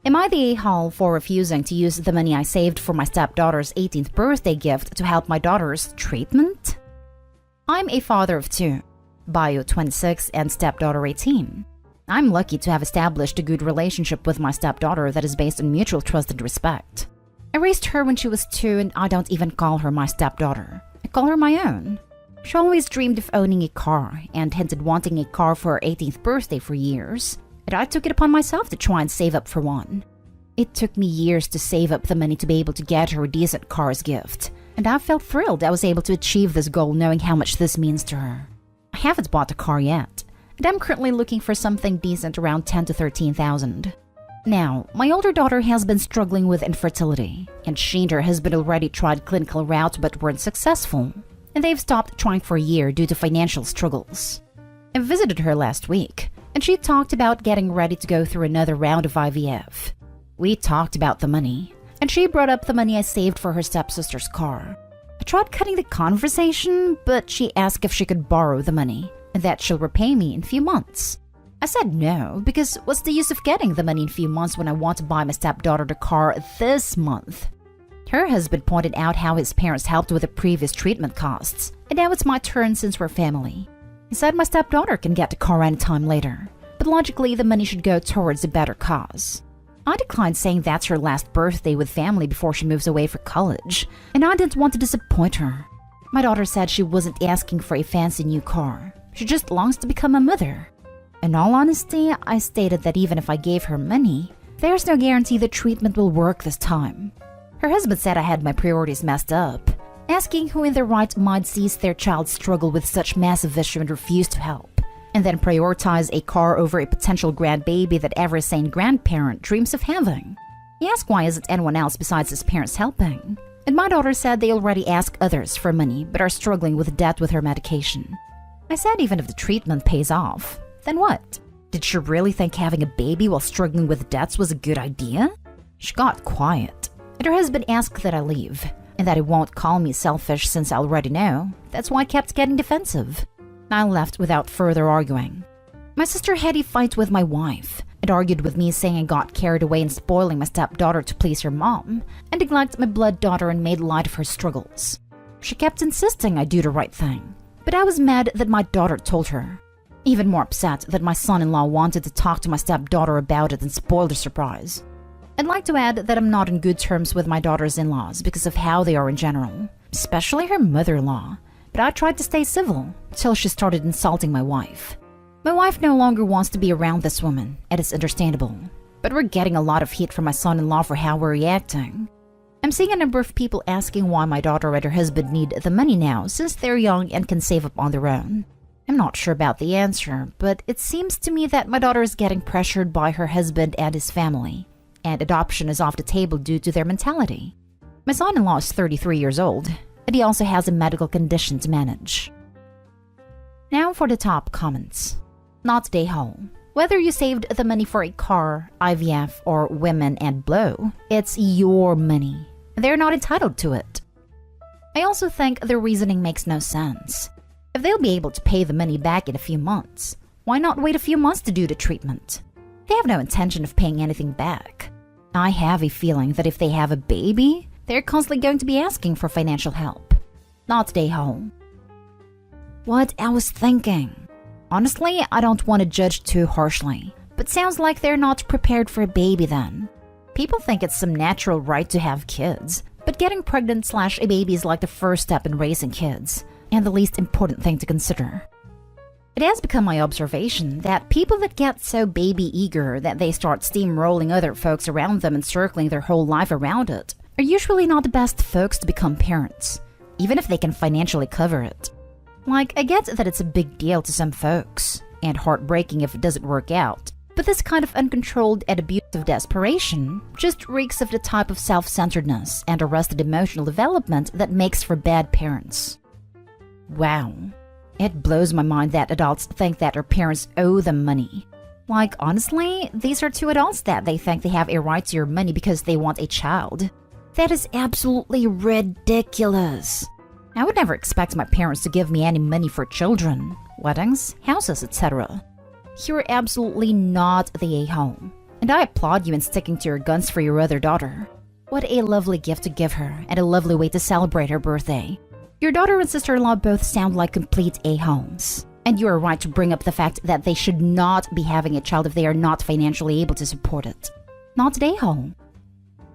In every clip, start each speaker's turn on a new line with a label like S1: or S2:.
S1: Am I the a-hole for refusing to use the money I saved for my stepdaughter's 18th birthday gift to help my daughter's treatment? I'm a father of two, bio 26 and stepdaughter 18. I'm lucky to have established a good relationship with my stepdaughter that is based on mutual trust and respect. I raised her when she was 2 and I don't even call her my stepdaughter. I call her my own. She always dreamed of owning a car and hinted wanting a car for her 18th birthday for years, and I took it upon myself to try and save up for one. It took me years to save up the money to be able to get her a decent car as gift, and I felt thrilled I was able to achieve this goal knowing how much this means to her. I haven't bought a car yet, and I'm currently looking for something decent around $10,000 to $13,000. Now, my older daughter has been struggling with infertility, and she and her husband already tried clinical routes but weren't successful, and they've stopped trying for a year due to financial struggles. I visited her last week, and she talked about getting ready to go through another round of IVF. We talked about the money, and she brought up the money I saved for her stepsister's car. I tried cutting the conversation, but she asked if she could borrow the money, and that she'll repay me in a few months. I said no, because what's the use of getting the money in a few months when I want to buy my stepdaughter the car this month? Her husband pointed out how his parents helped with the previous treatment costs, and now it's my turn since we're family. He said my stepdaughter can get the car anytime later, but logically the money should go towards a better cause. I declined saying that's her last birthday with family before she moves away for college, and I didn't want to disappoint her. My daughter said she wasn't asking for a fancy new car. She just longs to become a mother. In all honesty, I stated that even if I gave her money, there's no guarantee the treatment will work this time. Her husband said I had my priorities messed up, asking who in their right mind sees their child struggle with such massive issue and refuse to help, and then prioritize a car over a potential grandbaby that every sane grandparent dreams of having. He asked why isn't anyone else besides his parents helping, and my daughter said they already ask others for money but are struggling with debt with her medication. I said even if the treatment pays off, then what? Did she really think having a baby while struggling with debts was a good idea? She got quiet, and her husband asked that I leave, and that he won't call me selfish since I already know. That's why I kept getting defensive. I left without further arguing. My sister had a fight with my wife and argued with me saying I got carried away in spoiling my stepdaughter to please her mom and neglected my blood daughter and made light of her struggles. She kept insisting I do the right thing, but I was mad that my daughter told her. Even more upset that my son-in-law wanted to talk to my stepdaughter about it and spoil the surprise. I'd like to add that I'm not in good terms with my daughter's in-laws because of how they are in general, especially her mother-in-law, but I tried to stay civil till she started insulting my wife. My wife no longer wants to be around this woman, and it's understandable, but we're getting a lot of heat from my son-in-law for how we're reacting. I'm seeing a number of people asking why my daughter and her husband need the money now since they're young and can save up on their own. I'm not sure about the answer, but it seems to me that my daughter is getting pressured by her husband and his family, and adoption is off the table due to their mentality. My son-in-law is 33 years old, and he also has a medical condition to manage. Now for the top comments. Not day hole. Whether you saved the money for a car, IVF, or women and blow, it's your money. They're not entitled to it. I also think their reasoning makes no sense. If they'll be able to pay the money back in a few months, why not wait a few months to do the treatment? They have no intention of paying anything back. I have a feeling that if they have a baby, they're constantly going to be asking for financial help. Not stay home. What I was thinking. Honestly, I don't want to judge too harshly, but sounds like they're not prepared for a baby then. People think it's some natural right to have kids, but getting pregnant / a baby is like the first step in raising kids, and the least important thing to consider. It has become my observation that people that get so baby eager that they start steamrolling other folks around them and circling their whole life around it are usually not the best folks to become parents, even if they can financially cover it. Like, I get that it's a big deal to some folks, and heartbreaking if it doesn't work out, but this kind of uncontrolled and abusive desperation just reeks of the type of self-centeredness and arrested emotional development that makes for bad parents. Wow. It blows my mind that adults think that their parents owe them money. Like, honestly, these are two adults that they think they have a right to your money because they want a child. That is absolutely ridiculous. I would never expect my parents to give me any money for children, weddings, houses, etc. You're absolutely not the a-hole. And I applaud you in sticking to your guns for your other daughter. What a lovely gift to give her, and a lovely way to celebrate her birthday. Your daughter and sister-in-law both sound like complete a-holes. And you are right to bring up the fact that they should not be having a child if they are not financially able to support it. Not a-hole.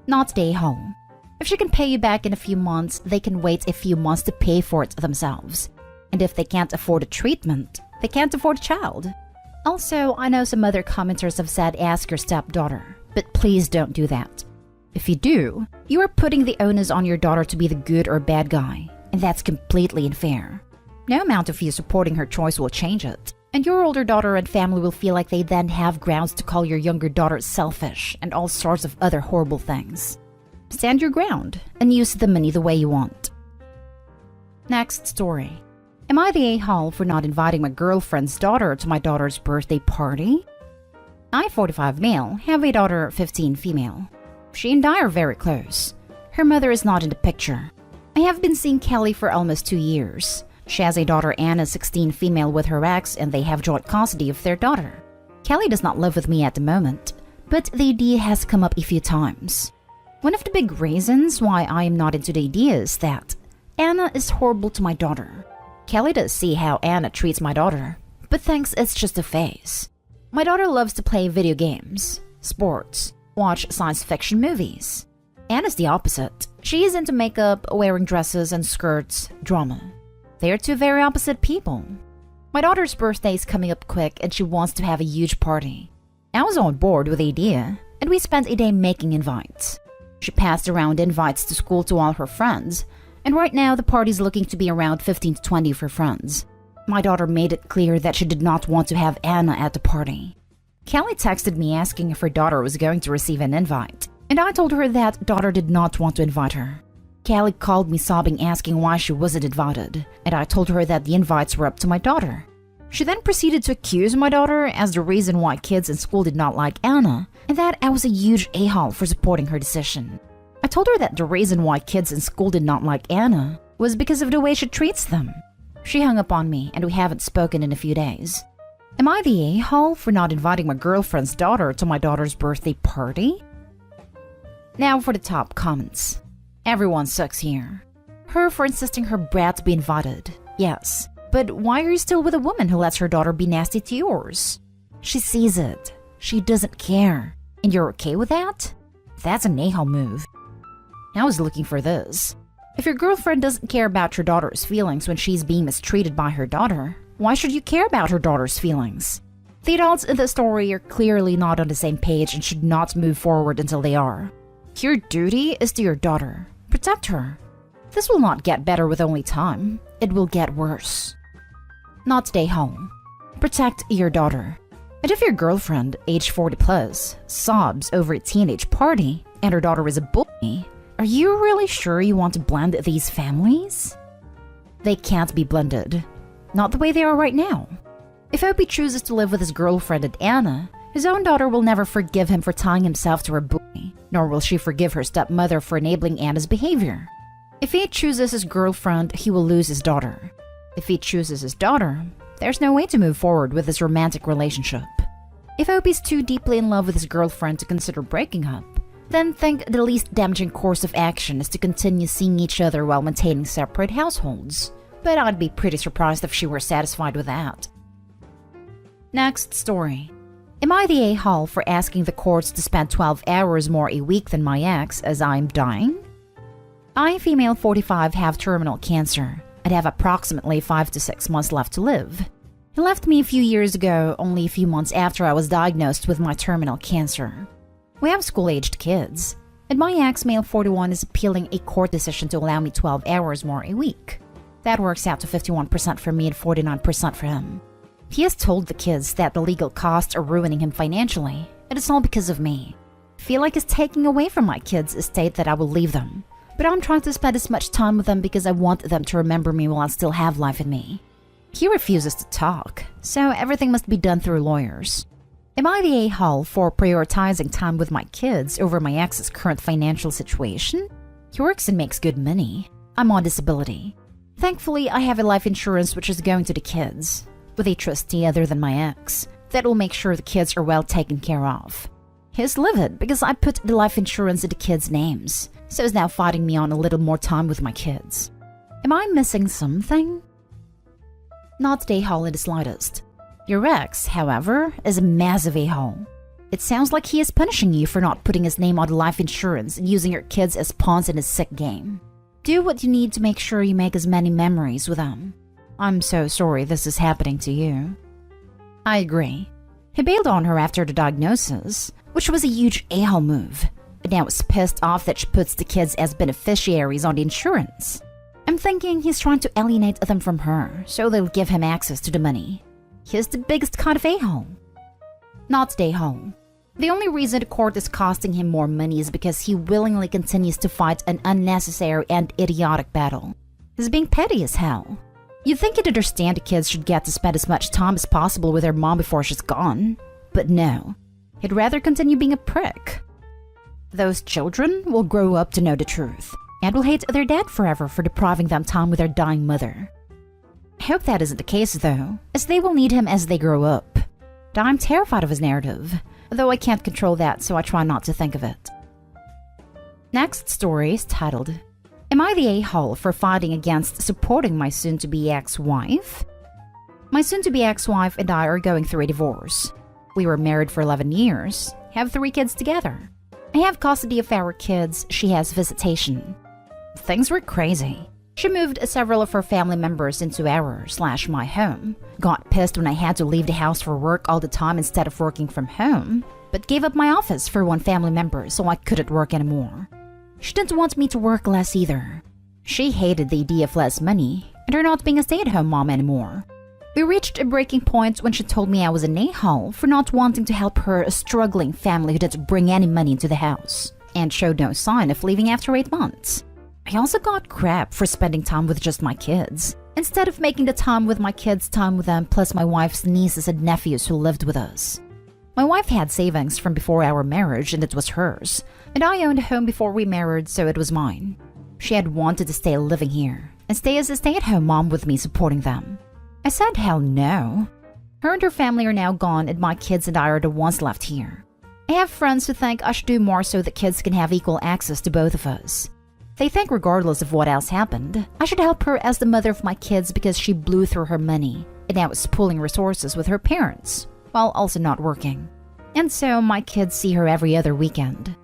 S1: Not a-hole. If she can pay you back in a few months, they can wait a few months to pay for it themselves. And if they can't afford a treatment, they can't afford a child. Also, I know some other commenters have said ask your stepdaughter, but please don't do that. If you do, you are putting the onus on your daughter to be the good or bad guy, and that's completely unfair. No amount of you supporting her choice will change it, and your older daughter and family will feel like they then have grounds to call your younger daughter selfish and all sorts of other horrible things. Stand your ground and use the money the way you want. Next story. Am I the a-hole for not inviting my girlfriend's daughter to my daughter's birthday party? I, 45 male, have a daughter, 15 female. She and I are very close. Her mother is not in the picture. I have been seeing Kelly for almost 2 years. She has a daughter, Anna, 16 female, with her ex, and they have joint custody of their daughter. Kelly does not live with me at the moment, but the idea has come up a few times. One of the big reasons why I am not into the idea is that Anna is horrible to my daughter. Kelly does see how Anna treats my daughter, but thinks it's just a phase. My daughter loves to play video games, sports, watch science fiction movies. Anna's the opposite. She is into makeup, wearing dresses and skirts, drama. They are two very opposite people. My daughter's birthday is coming up quick and she wants to have a huge party. I was on board with the idea, and we spent a day making invites. She passed around invites to school to all her friends, and right now the party's looking to be around 15 to 20 of her friends. My daughter made it clear that she did not want to have Anna at the party. Kelly texted me asking if her daughter was going to receive an invite, and I told her that daughter did not want to invite her. Kelly called me sobbing asking why she wasn't invited, and I told her that the invites were up to my daughter. She then proceeded to accuse my daughter as the reason why kids in school did not like Anna, and that I was a huge a-hole for supporting her decision. I told her that the reason why kids in school did not like Anna was because of the way she treats them. She hung up on me, and we haven't spoken in a few days. Am I the a-hole for not inviting my girlfriend's daughter to my daughter's birthday party? Now for the top comments. Everyone sucks here. Her for insisting her brat be invited. Yes, but why are you still with a woman who lets her daughter be nasty to yours? She sees it. She doesn't care. And you're okay with that? That's an a-hole move. I was looking for this. If your girlfriend doesn't care about your daughter's feelings when she's being mistreated by her daughter, why should you care about her daughter's feelings? The adults in the story are clearly not on the same page and should not move forward until they are. Your duty is to your daughter. Protect her. This will not get better with only time. It will get worse. Not stay home. Protect your daughter. And if your girlfriend, age 40 plus, sobs over a teenage party and her daughter is a bully, are you really sure you want to blend these families? They can't be blended. Not the way they are right now. If Opie chooses to live with his girlfriend and Anna, his own daughter will never forgive him for tying himself to her bully, nor will she forgive her stepmother for enabling Anna's behavior. If he chooses his girlfriend, he will lose his daughter. If he chooses his daughter, there's no way to move forward with this romantic relationship. If Opie's too deeply in love with his girlfriend to consider breaking up, then think the least damaging course of action is to continue seeing each other while maintaining separate households. But I'd be pretty surprised if she were satisfied with that. Next story. Am I the a-hole for asking the courts to spend 12 hours more a week than my ex as I'm dying? I, female 45, have terminal cancer and have approximately 5 to 6 months left to live. He left me a few years ago, only a few months after I was diagnosed with my terminal cancer. We have school-aged kids, and my ex, male 41, is appealing a court decision to allow me 12 hours more a week. That works out to 51% for me and 49% for him. He has told the kids that the legal costs are ruining him financially, and it's all because of me. I feel like it's taking away from my kids' estate that I will leave them, but I'm trying to spend as much time with them because I want them to remember me while I still have life in me. He refuses to talk, so everything must be done through lawyers. Am I the a-hole for prioritizing time with my kids over my ex's current financial situation? He works and makes good money. I'm on disability. Thankfully, I have a life insurance which is going to the kids, with a trustee other than my ex, that will make sure the kids are well taken care of. He's livid because I put the life insurance into kids' names, so he's now fighting me on a little more time with my kids. Am I missing something? Not a-hole in the slightest. Your ex, however, is a massive a-hole. It sounds like he is punishing you for not putting his name on the life insurance and using your kids as pawns in his sick game. Do what you need to make sure you make as many memories with them. I'm so sorry this is happening to you. I agree. He bailed on her after the diagnosis, which was a huge a-hole move, but now is pissed off that she puts the kids as beneficiaries on the insurance. I'm thinking he's trying to alienate them from her, so they'll give him access to the money. He's the biggest kind of a-hole. Not a-hole. The only reason the court is costing him more money is because he willingly continues to fight an unnecessary and idiotic battle. He's being petty as hell. You'd think he'd understand the kids should get to spend as much time as possible with their mom before she's gone. But no, he'd rather continue being a prick. Those children will grow up to know the truth, and will hate their dad forever for depriving them time with their dying mother. I hope that isn't the case though, as they will need him as they grow up. I'm terrified of his narrative, though I can't control that, so I try not to think of it. Next story is titled, Am I the a-hole for fighting against supporting my soon-to-be ex-wife? My soon-to-be ex-wife and I are going through a divorce. We were married for 11 years, have 3 kids together. I have custody of our kids, she has visitation. Things were crazy. She moved several of her family members into our/my home, got pissed when I had to leave the house for work all the time instead of working from home, but gave up my office for one family member so I couldn't work anymore. She didn't want me to work less either. She hated the idea of less money and her not being a stay-at-home mom anymore. We reached a breaking point when she told me I was an a-hole for not wanting to help her a struggling family who didn't bring any money into the house, and showed no sign of leaving after 8 months. I also got crap for spending time with just my kids, instead of making the time with my kids time with them plus my wife's nieces and nephews who lived with us. My wife had savings from before our marriage and it was hers, and I owned a home before we married, so it was mine. She had wanted to stay living here and stay as a stay-at-home mom with me supporting them. I said hell no. Her and her family are now gone and my kids and I are the ones left here. I have friends who think I should do more so that kids can have equal access to both of us. They think regardless of what else happened, I should help her as the mother of my kids because she blew through her money and now is pooling resources with her parents, while also not working. And so my kids see her every other weekend.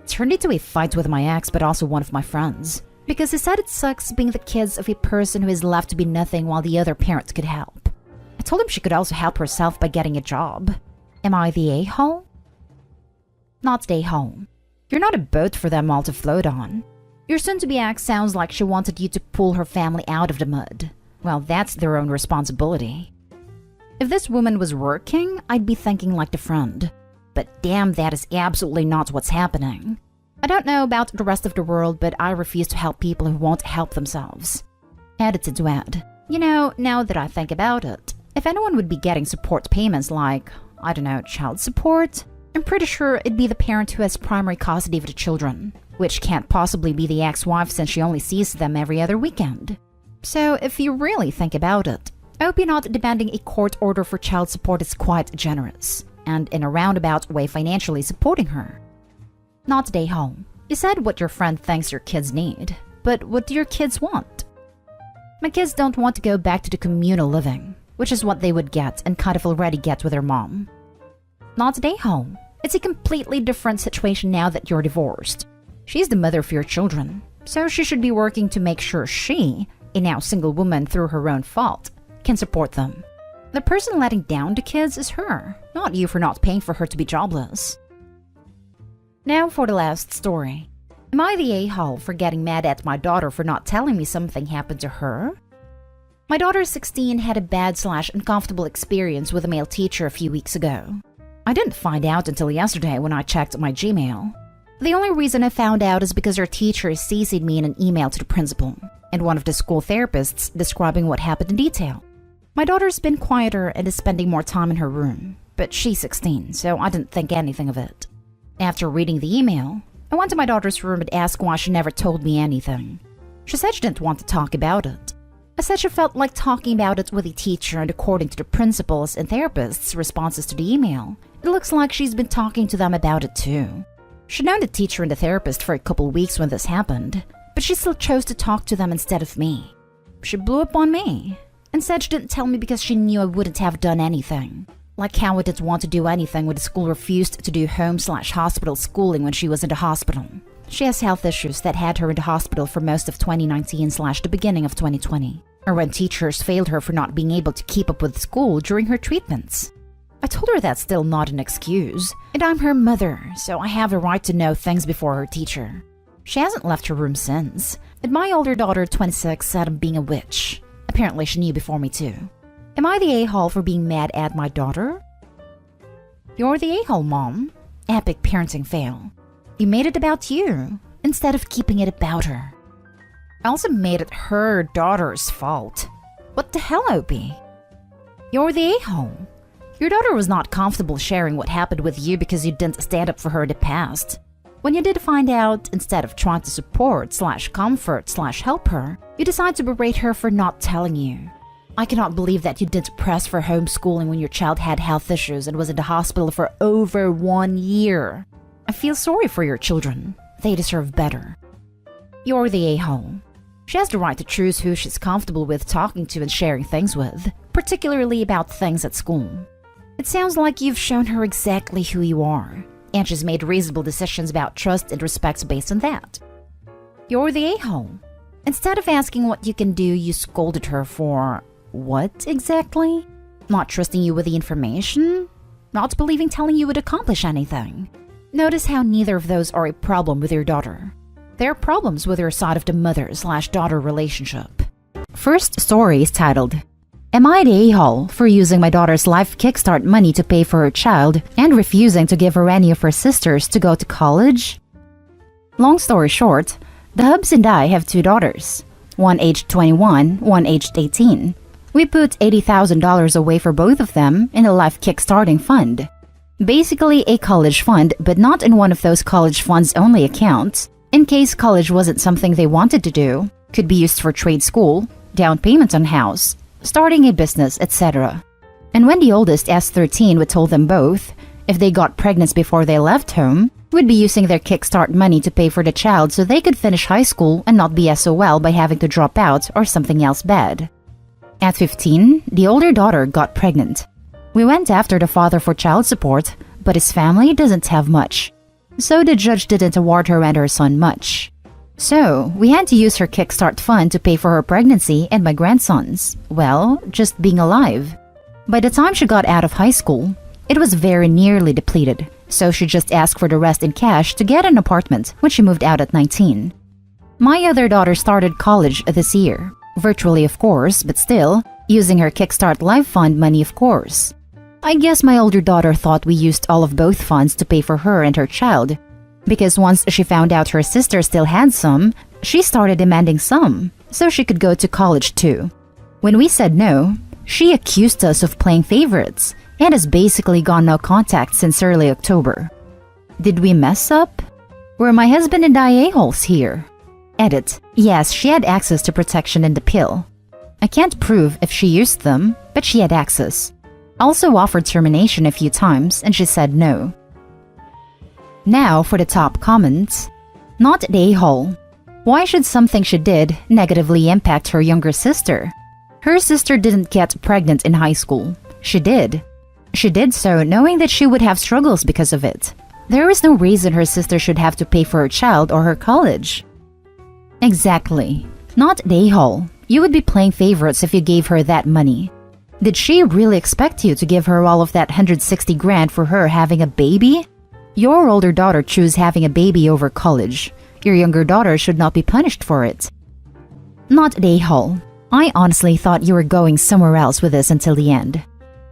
S1: It turned into a fight with my ex but also one of my friends, because he said it sucks being the kids of a person who is left to be nothing while the other parent could help. I told him she could also help herself by getting a job. Am I the a-hole? Not the a-hole. You're not a boat for them all to float on. Your soon-to-be ex sounds like she wanted you to pull her family out of the mud. Well, that's their own responsibility. If this woman was working, I'd be thinking like the friend. But damn, that is absolutely not what's happening. I don't know about the rest of the world, but I refuse to help people who won't help themselves. Edited to add, you know, now that I think about it, if anyone would be getting support payments like, I don't know, child support, I'm pretty sure it'd be the parent who has primary custody of the children, which can't possibly be the ex-wife since she only sees them every other weekend. So if you really think about it, I hope you're not demanding a court order for child support is quite generous, and in a roundabout way financially supporting her. Not today home. You said what your friend thinks your kids need, but what do your kids want? My kids don't want to go back to the communal living, which is what they would get and kind of already get with their mom. Not today home. It's a completely different situation now that you're divorced. She's the mother of your children, so she should be working to make sure she, a now single woman through her own fault, can support them. The person letting down the kids is her, not you for not paying for her to be jobless. Now for the last story. Am I the a-hole for getting mad at my daughter for not telling me something happened to her? My daughter, 16, had a bad/uncomfortable experience with a male teacher a few weeks ago. I didn't find out until yesterday when I checked my Gmail. The only reason I found out is because her teacher CC'd me in an email to the principal and one of the school therapists describing what happened in detail. My daughter's been quieter and is spending more time in her room, but she's 16, so I didn't think anything of it. After reading the email, I went to my daughter's room and asked why she never told me anything. She said she didn't want to talk about it. I said she felt like talking about it with the teacher, and according to the principal's and therapist's responses to the email, It looks like she's been talking to them about it too. She'd known the teacher and the therapist for a couple weeks when this happened, but she still chose to talk to them instead of me. She blew up on me and said she didn't tell me because she knew I wouldn't have done anything. Like how I didn't want to do anything when the school refused to do home/hospital schooling when she was in the hospital. She has health issues that had her in the hospital for most of 2019/the beginning of 2020, or when teachers failed her for not being able to keep up with school during her treatments. I told her that's still not an excuse, and I'm her mother, so I have a right to know things before her teacher. She hasn't left her room since, and my older daughter, 26, said I'm being a witch. Apparently she knew before me too. Am I the a-hole for being mad at my daughter? You're the a-hole, Mom. Epic parenting fail. You made it about you, instead of keeping it about her. I also made it her daughter's fault. What the hell, Opie? You're the a-hole. Your daughter was not comfortable sharing what happened with you because you didn't stand up for her in the past. When you did find out, instead of trying to support/comfort/help her, you decide to berate her for not telling you. I cannot believe that you didn't press for homeschooling when your child had health issues and was in the hospital for over 1 year. I feel sorry for your children. They deserve better. You're the a-hole. She has the right to choose who she's comfortable with talking to and sharing things with, particularly about things at school. It sounds like you've shown her exactly who you are, and she's made reasonable decisions about trust and respect based on that. You're the a-hole. Instead of asking what you can do, you scolded her for what exactly? Not trusting you with the information? Not believing telling you would accomplish anything? Notice how neither of those are a problem with your daughter. They're problems with your side of the mother/daughter relationship. First story is titled, Am I the a-hole for using my daughter's life kickstart money to pay for her child and refusing to give her any of her sisters to go to college? Long story short, the Hubs and I have 2 daughters, one aged 21, one aged 18. We put $80,000 away for both of them in a life kickstarting fund. Basically a college fund, but not in one of those college funds only accounts, in case college wasn't something they wanted to do, could be used for trade school, down payment on house, starting a business, etc. And when the oldest, S13, would told them both, if they got pregnant before they left home, would be using their kickstart money to pay for the child so they could finish high school and not be SOL by having to drop out or something else bad. At 15, the older daughter got pregnant. We went after the father for child support, but his family doesn't have much. So the judge didn't award her and her son much. So, we had to use her kickstart fund to pay for her pregnancy and my grandsons. Well, just being alive. By the time she got out of high school, it was very nearly depleted, so she just asked for the rest in cash to get an apartment when she moved out at 19. My other daughter started college this year. Virtually, of course, but still, using her Kickstart Life Fund money, of course. I guess my older daughter thought we used all of both funds to pay for her and her child. Because once she found out her sister still had some, she started demanding some, so she could go to college too. When we said no, she accused us of playing favorites, and has basically gone no contact since early October. Did we mess up? Were my husband and I a-holes here? Edit. Yes, she had access to protection and the pill. I can't prove if she used them, but she had access. Also offered termination a few times, and she said no. Now for the top comments. Not the a-hole. Why should something she did negatively impact her younger sister? Her sister didn't get pregnant in high school. She did. She did so knowing that she would have struggles because of it. There is no reason her sister should have to pay for her child or her college. Exactly. Not the a-hole. You would be playing favorites if you gave her that money. Did she really expect you to give her all of that 160 grand for her having a baby? Your older daughter chose having a baby over college. Your younger daughter should not be punished for it. Not the a-hole. I honestly thought you were going somewhere else with this until the end.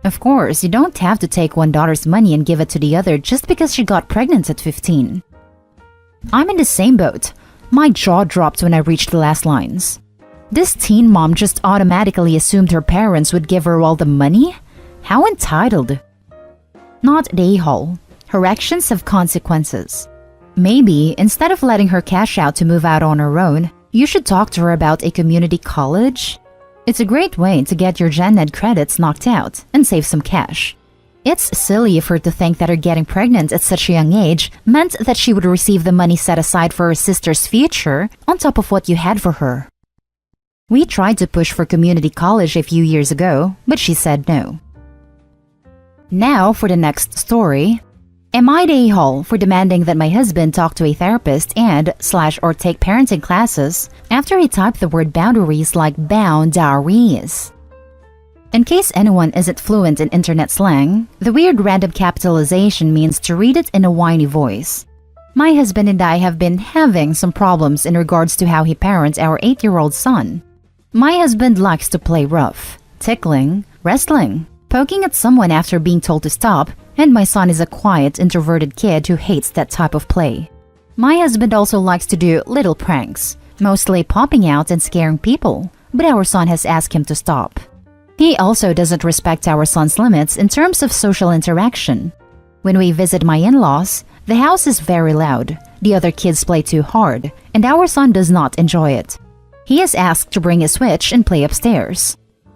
S1: Of course, you don't have to take one daughter's money and give it to the other just because she got pregnant at 15. I'm in the same boat. My jaw dropped when I reached the last lines. This teen mom just automatically assumed her parents would give her all the money? How entitled. Not the a-hole. Her actions have consequences. Maybe, instead of letting her cash out to move out on her own, you should talk to her about a community college. It's a great way to get your gen ed credits knocked out and save some cash. It's silly of her to think that her getting pregnant at such a young age meant that she would receive the money set aside for her sister's future on top of what you had for her. We tried to push for community college a few years ago, but she said no. Now for the next story. Am I the a-hole for demanding that my husband talk to a therapist and/or take parenting classes after he typed the word boundaries like boundaries? In case anyone isn't fluent in internet slang, the weird random capitalization means to read it in a whiny voice. My husband and I have been having some problems in regards to how he parents our 8-year-old son. My husband likes to play rough, tickling, wrestling, poking at someone after being told to stop, and my son is a quiet, introverted kid who hates that type of play. My husband also likes to do little pranks, mostly popping out and scaring people, but our son has asked him to stop. He also doesn't respect our son's limits in terms of social interaction. When we visit my in-laws, the house is very loud, the other kids play too hard, and our son does not enjoy it. He is asked to bring a Switch and play upstairs.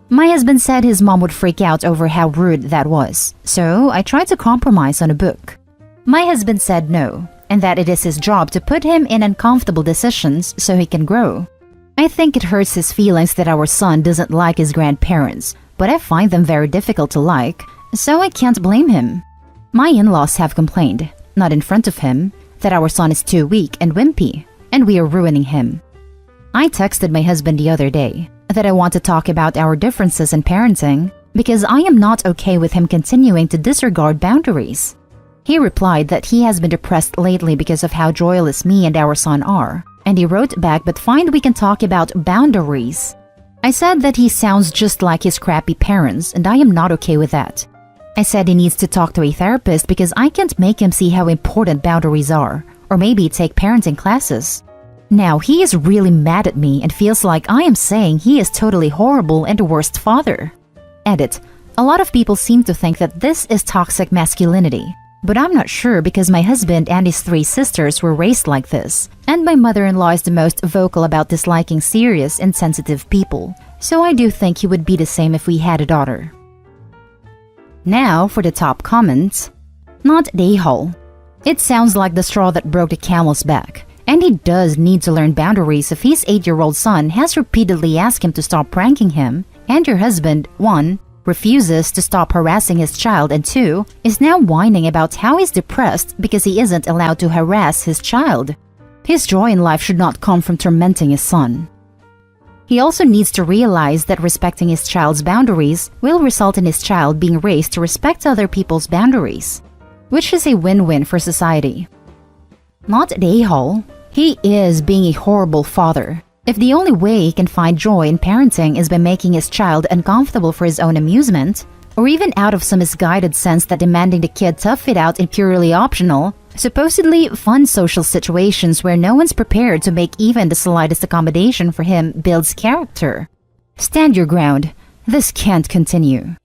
S1: My husband said his mom would freak out over how rude that was, so I tried to compromise on a book. My husband said no, and that it is his job to put him in uncomfortable decisions so he can grow. I think it hurts his feelings that our son doesn't like his grandparents, but I find them very difficult to like, so I can't blame him. My in-laws have complained, not in front of him, that our son is too weak and wimpy, and we are ruining him. I texted my husband the other day that I want to talk about our differences in parenting because I am not okay with him continuing to disregard boundaries. He replied that he has been depressed lately because of how joyless me and our son are, and he wrote back but find we can talk about boundaries. I said that he sounds just like his crappy parents and I am not okay with that. I said he needs to talk to a therapist because I can't make him see how important boundaries are, or maybe take parenting classes. Now he is really mad at me and feels like I am saying he is totally horrible and the worst father. Edit. A lot of people seem to think that this is toxic masculinity, but I'm not sure because my husband and his 3 sisters were raised like this, and my mother-in-law is the most vocal about disliking serious and sensitive people, so I do think he would be the same if we had a daughter. Now for the top comments. Not the a-hole. It sounds like the straw that broke the camel's back. And he does need to learn boundaries if his 8-year-old son has repeatedly asked him to stop pranking him, and your husband, 1, refuses to stop harassing his child, and 2, is now whining about how he's depressed because he isn't allowed to harass his child. His joy in life should not come from tormenting his son. He also needs to realize that respecting his child's boundaries will result in his child being raised to respect other people's boundaries, which is a win-win for society. Not the a-hole. He is being a horrible father. If the only way he can find joy in parenting is by making his child uncomfortable for his own amusement, or even out of some misguided sense that demanding the kid tough it out in purely optional, supposedly fun social situations where no one's prepared to make even the slightest accommodation for him builds character. Stand your ground. This can't continue.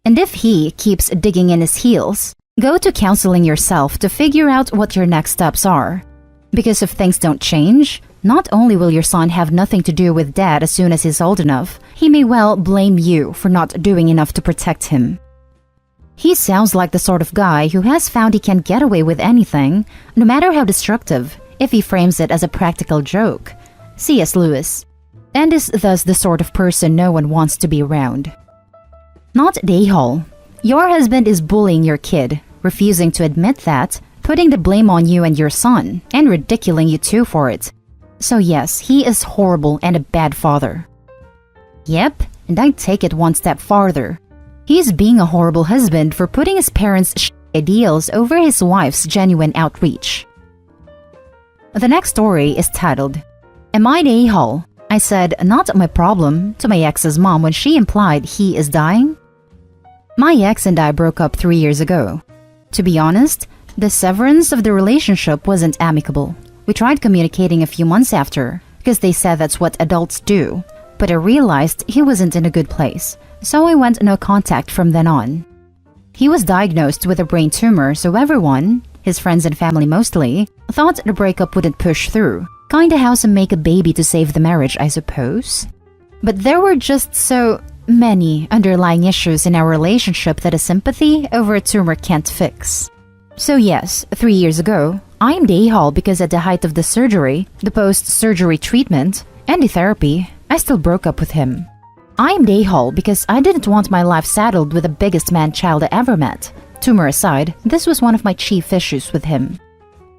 S1: And if he keeps digging in his heels, go to counseling yourself to figure out what your next steps are. Because if things don't change, not only will your son have nothing to do with dad as soon as he's old enough, he may well blame you for not doing enough to protect him. He sounds like the sort of guy who has found he can get away with anything, no matter how destructive, if he frames it as a practical joke. C.S. Lewis. And is thus the sort of person no one wants to be around. Not the a-hole. Your husband is bullying your kid, refusing to admit that, putting the blame on you and your son, and ridiculing you too for it. So yes, he is horrible and a bad father. Yep, and I'd take it one step farther. He's being a horrible husband for putting his parents' ideals over his wife's genuine outreach. The next story is titled, Am I the a-hole? I said, not my problem, to my ex's mom when she implied he is dying. My ex and I broke up 3 years ago. To be honest, the severance of the relationship wasn't amicable. We tried communicating a few months after, because they said that's what adults do, but I realized he wasn't in a good place, so I went no contact from then on. He was diagnosed with a brain tumor, so everyone, his friends and family mostly, thought the breakup wouldn't push through. Kinda how some make a baby to save the marriage, I suppose. But there were just so many underlying issues in our relationship that a sympathy over a tumor can't fix. So yes, 3 years ago, I am the a-hole because at the height of the surgery, the post-surgery treatment, and the therapy, I still broke up with him. I am the a-hole because I didn't want my life saddled with the biggest man-child I ever met. Tumor aside, this was one of my chief issues with him.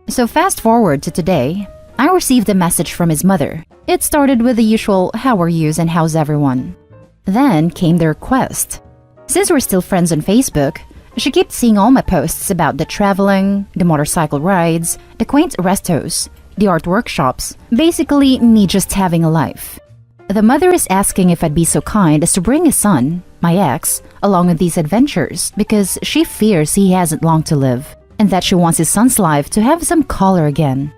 S1: So fast forward to today, I received a message from his mother. It started with the usual "how are yous and how's everyone?" Then came the request. Since we're still friends on Facebook, she kept seeing all my posts about the traveling, the motorcycle rides, the quaint restos, the art workshops, basically me just having a life. The mother is asking if I'd be so kind as to bring his son, my ex, along on these adventures because she fears he hasn't long to live and that she wants his son's life to have some color again.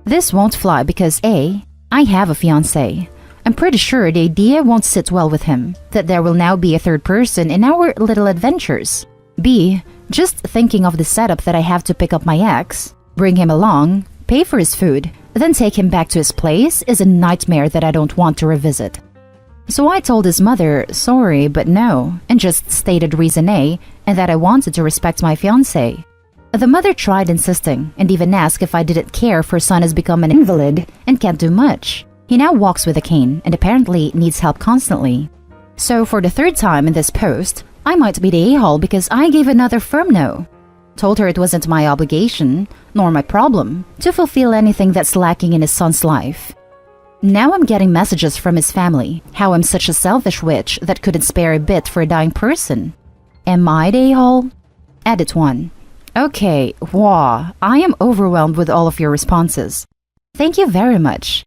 S1: This won't fly because A, I have a fiancé. I'm pretty sure the idea won't sit well with him, that there will now be a third person in our little adventures. B, just thinking of the setup that I have to pick up my ex, bring him along, pay for his food, then take him back to his place is a nightmare that I don't want to revisit. So I told his mother, sorry, but no, and just stated reason A, and that I wanted to respect my fiancé. The mother tried insisting, and even asked if I didn't care if her son has become an invalid and can't do much. He now walks with a cane and apparently needs help constantly. So for the third time in this post, I might be the a-hole because I gave another firm no. Told her it wasn't my obligation, nor my problem, to fulfill anything that's lacking in his son's life. Now I'm getting messages from his family, how I'm such a selfish witch that couldn't spare a bit for a dying person. Am I the a-hole? Edit 1. Okay, wow, I am overwhelmed with all of your responses. Thank you very much.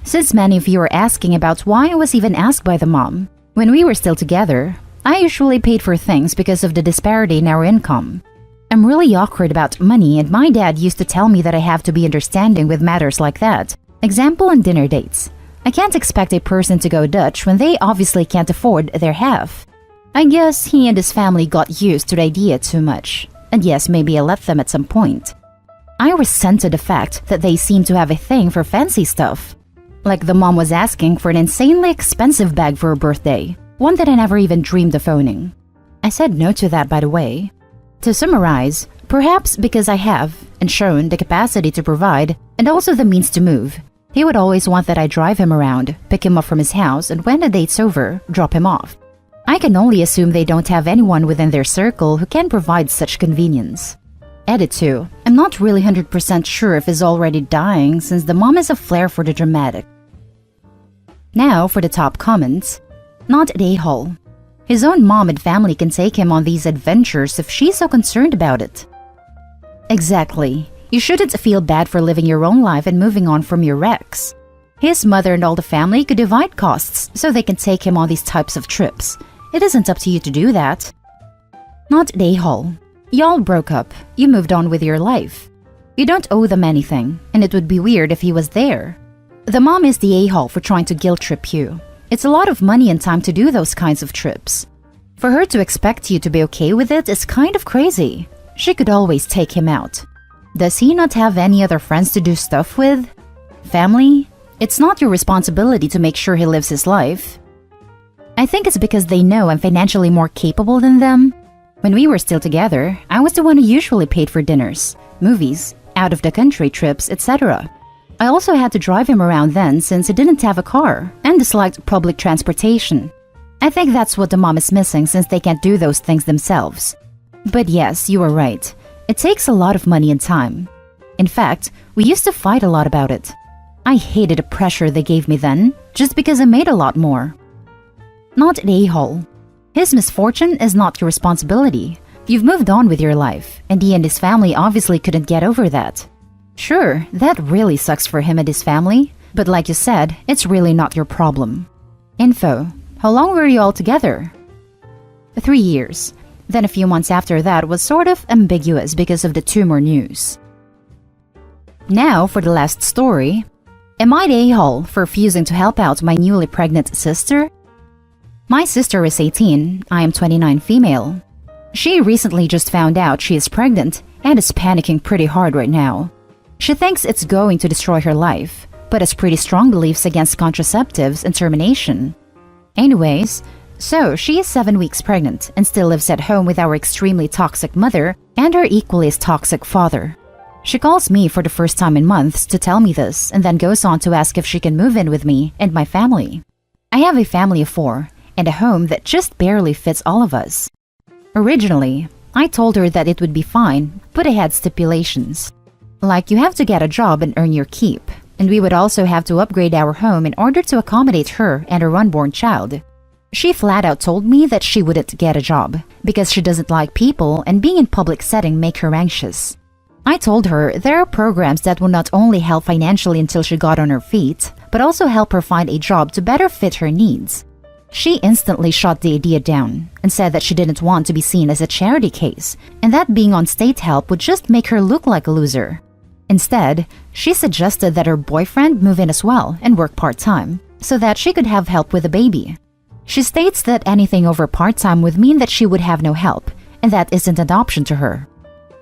S1: Since many of you are asking about why I was even asked by the mom, when we were still together, I usually paid for things because of the disparity in our income. I'm really awkward about money and my dad used to tell me that I have to be understanding with matters like that. Example on dinner dates. I can't expect a person to go Dutch when they obviously can't afford their half. I guess he and his family got used to the idea too much. And yes, maybe I let them at some point. I resented the fact that they seemed to have a thing for fancy stuff. Like the mom was asking for an insanely expensive bag for her birthday, one that I never even dreamed of owning. I said no to that, by the way. To summarize, perhaps because I have, and shown, the capacity to provide, and also the means to move, he would always want that I drive him around, pick him up from his house, and when the date's over, drop him off. I can only assume they don't have anyone within their circle who can provide such convenience. Edit 2. I'm not really 100% sure if he's already dying since the mom has a flair for the dramatic. Now for the top comments. Not the a-hole. His own mom and family can take him on these adventures if she's so concerned about it. Exactly. You shouldn't feel bad for living your own life and moving on from your ex. His mother and all the family could divide costs so they can take him on these types of trips. It isn't up to you to do that. Not the a-hole. Y'all broke up. You moved on with your life. You don't owe them anything, and it would be weird if he was there. The mom is the a-hole for trying to guilt trip you. It's a lot of money and time to do those kinds of trips. For her to expect you to be okay with it is kind of crazy. She could always take him out. Does he not have any other friends to do stuff with? Family? It's not your responsibility to make sure he lives his life. I think it's because they know I'm financially more capable than them. When we were still together, I was the one who usually paid for dinners, movies, out-of-the-country trips, etc. I also had to drive him around then since he didn't have a car and disliked public transportation. I think that's what the mom is missing since they can't do those things themselves. But yes, you are right. It takes a lot of money and time. In fact, we used to fight a lot about it. I hated the pressure they gave me then, just because I made a lot more. Not the a-hole. His misfortune is not your responsibility. You've moved on with your life, and he and his family obviously couldn't get over that. Sure, that really sucks for him and his family, but like you said, it's really not your problem. Info. How long were you all together? 3 years. Then a few months after that was sort of ambiguous because of the tumor news. Now for the last story. Am I the a-hole for refusing to help out my newly pregnant sister? My sister is 18, I am 29 female. She recently just found out she is pregnant and is panicking pretty hard right now. She thinks it's going to destroy her life, but has pretty strong beliefs against contraceptives and termination. Anyways, So she is 7 weeks pregnant and still lives at home with our extremely toxic mother and her equally as toxic father. She calls me for the first time in months to tell me this and then goes on to ask if she can move in with me and my family. I have a family of 4 and a home that just barely fits all of us. Originally, I told her that it would be fine, but I had stipulations. Like you have to get a job and earn your keep, and we would also have to upgrade our home in order to accommodate her and her unborn child. She flat out told me that she wouldn't get a job because she doesn't like people and being in public setting make her anxious. I told her there are programs that will not only help financially until she got on her feet, but also help her find a job to better fit her needs. She instantly shot the idea down and said that she didn't want to be seen as a charity case and that being on state help would just make her look like a loser. Instead, she suggested that her boyfriend move in as well and work part-time so that she could have help with the baby. She states that anything over part-time would mean that she would have no help, and that isn't an option to her.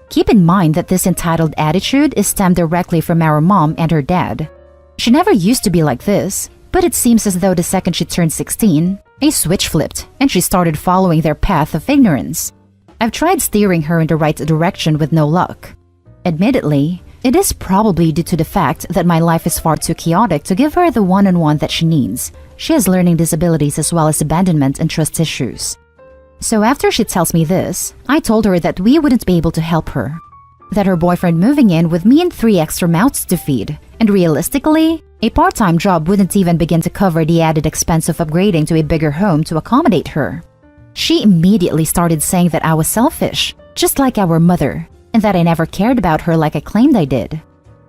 S1: Keep in mind that this entitled attitude is stemmed directly from our mom and her dad. She never used to be like this, but it seems as though the second she turned 16, a switch flipped and she started following their path of ignorance. I've tried steering her in the right direction with no luck. Admittedly, it is probably due to the fact that my life is far too chaotic to give her the one-on-one that she needs. She has learning disabilities as well as abandonment and trust issues. So after she tells me this, I told her that we wouldn't be able to help her. That her boyfriend moving in would mean 3 extra mouths to feed, and realistically, a part-time job wouldn't even begin to cover the added expense of upgrading to a bigger home to accommodate her. She immediately started saying that I was selfish, just like our mother, and that I never cared about her like I claimed I did.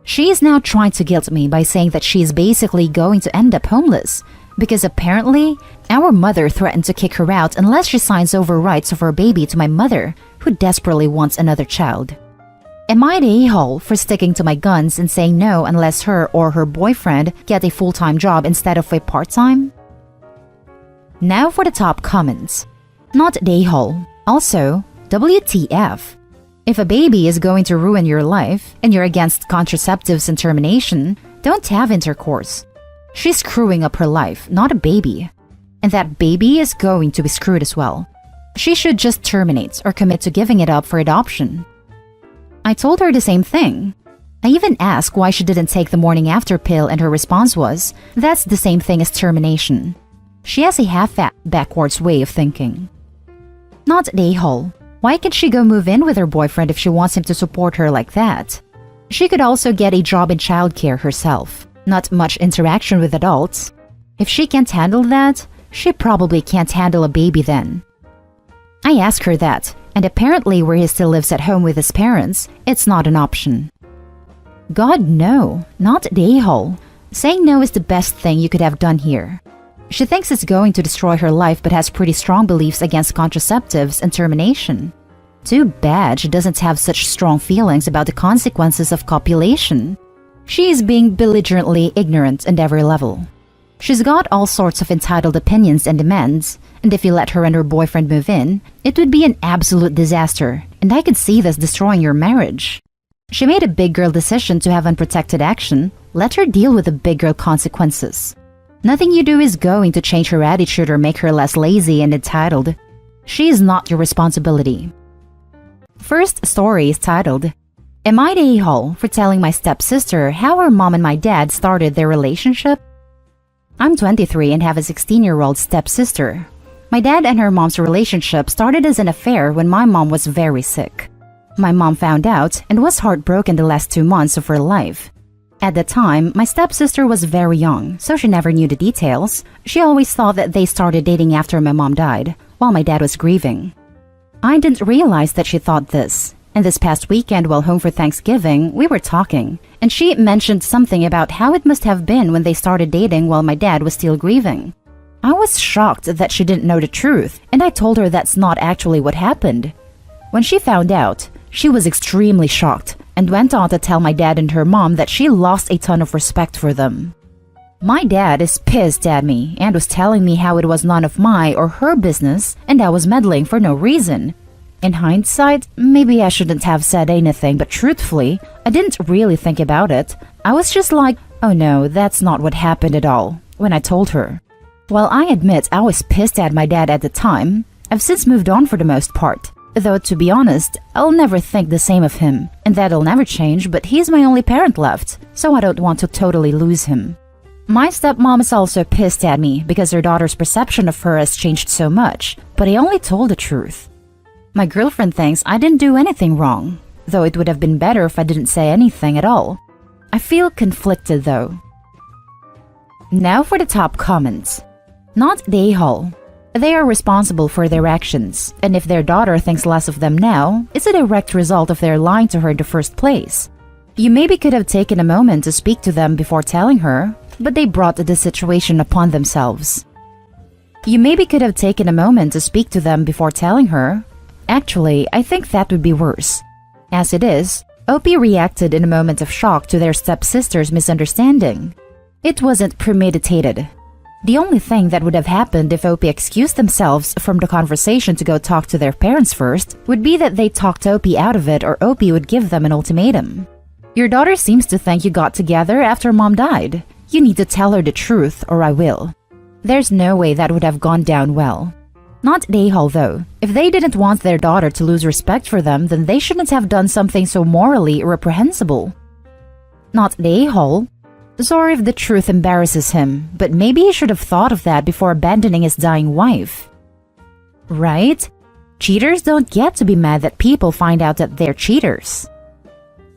S1: She is now trying to guilt me by saying that she is basically going to end up homeless, because apparently, our mother threatened to kick her out unless she signs over rights of her baby to my mother, who desperately wants another child. Am I the a-hole for sticking to my guns and saying no unless her or her boyfriend get a full-time job instead of a part-time? Now for the top comments. Not the a-hole. Also, WTF. If a baby is going to ruin your life and you're against contraceptives and termination, don't have intercourse. She's screwing up her life, not a baby. And that baby is going to be screwed as well. She should just terminate or commit to giving it up for adoption. I told her the same thing. I even asked why she didn't take the morning after pill and her response was, that's the same thing as termination. She has a half-fat backwards way of thinking. Not the a-hole. Why can't she go move in with her boyfriend if she wants him to support her like that? She could also get a job in childcare herself. Not much interaction with adults. If she can't handle that, she probably can't handle a baby then. I asked her that, and apparently where he still lives at home with his parents, it's not an option. God, no, not the a-hole. Saying no is the best thing you could have done here. She thinks it's going to destroy her life but has pretty strong beliefs against contraceptives and termination. Too bad she doesn't have such strong feelings about the consequences of copulation. She is being belligerently ignorant at every level. She's got all sorts of entitled opinions and demands, and if you let her and her boyfriend move in, it would be an absolute disaster, and I could see this destroying your marriage. She made a big girl decision to have unprotected action. Let her deal with the big girl consequences. Nothing you do is going to change her attitude or make her less lazy and entitled. She is not your responsibility. First story is titled, Am I the a-hole for telling my stepsister how her mom and my dad started their relationship? I'm 23 and have a 16-year-old stepsister. My dad and her mom's relationship started as an affair when my mom was very sick. My mom found out and was heartbroken the last 2 months of her life. At the time, my stepsister was very young, so she never knew the details. She always thought that they started dating after my mom died, while my dad was grieving. I didn't realize that she thought this, and this past weekend while home for Thanksgiving, we were talking, and she mentioned something about how it must have been when they started dating while my dad was still grieving. I was shocked that she didn't know the truth, and I told her that's not actually what happened. When she found out, she was extremely shocked and went on to tell my dad and her mom that she lost a ton of respect for them. My dad is pissed at me and was telling me how it was none of my or her business and I was meddling for no reason. In hindsight, maybe I shouldn't have said anything, but truthfully, I didn't really think about it. I was just like, oh no, that's not what happened at all, when I told her. While I admit I was pissed at my dad at the time, I've since moved on for the most part. Though to be honest, I'll never think the same of him, and that'll never change, but he's my only parent left, so I don't want to totally lose him. My stepmom is also pissed at me because her daughter's perception of her has changed so much, but I only told the truth. My girlfriend thinks I didn't do anything wrong, though it would have been better if I didn't say anything at all. I feel conflicted though. Now for the top comments. Not the a-hole. They are responsible for their actions, and if their daughter thinks less of them now, it's a direct result of their lying to her in the first place. You maybe could have taken a moment to speak to them before telling her, but they brought the situation upon themselves. You maybe could have taken a moment to speak to them before telling her. Actually, I think that would be worse. As it is, Opie reacted in a moment of shock to their stepsister's misunderstanding. It wasn't premeditated. The only thing that would have happened if Opie excused themselves from the conversation to go talk to their parents first would be that they talked Opie out of it, or Opie would give them an ultimatum. Your daughter seems to think you got together after mom died. You need to tell her the truth or I will. There's no way that would have gone down well. Not the a-hole though. If they didn't want their daughter to lose respect for them, then they shouldn't have done something so morally reprehensible. Not the a-hole. Sorry if the truth embarrasses him, but maybe he should have thought of that before abandoning his dying wife. Right? Cheaters don't get to be mad that people find out that they're cheaters.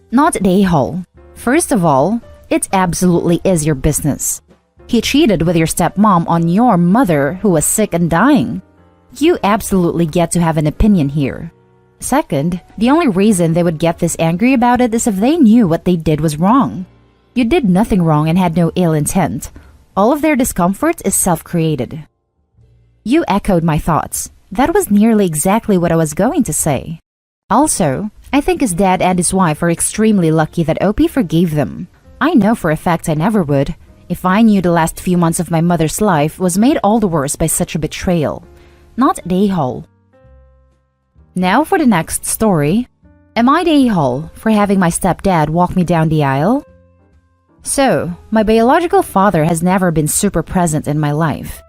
S1: Not the a-hole. First of all, it absolutely is your business. He cheated with your stepmom on your mother who was sick and dying. You absolutely get to have an opinion here. Second, the only reason they would get this angry about it is if they knew what they did was wrong. You did nothing wrong and had no ill intent. All of their discomfort is self-created. You echoed my thoughts. That was nearly exactly what I was going to say. Also, I think his dad and his wife are extremely lucky that Opie forgave them. I know for a fact I never would, if I knew the last few months of my mother's life was made all the worse by such a betrayal. Not the a-hole. Now for the next story. Am I the a-hole for having my stepdad walk me down the aisle? So, my biological father has never been super present in my life,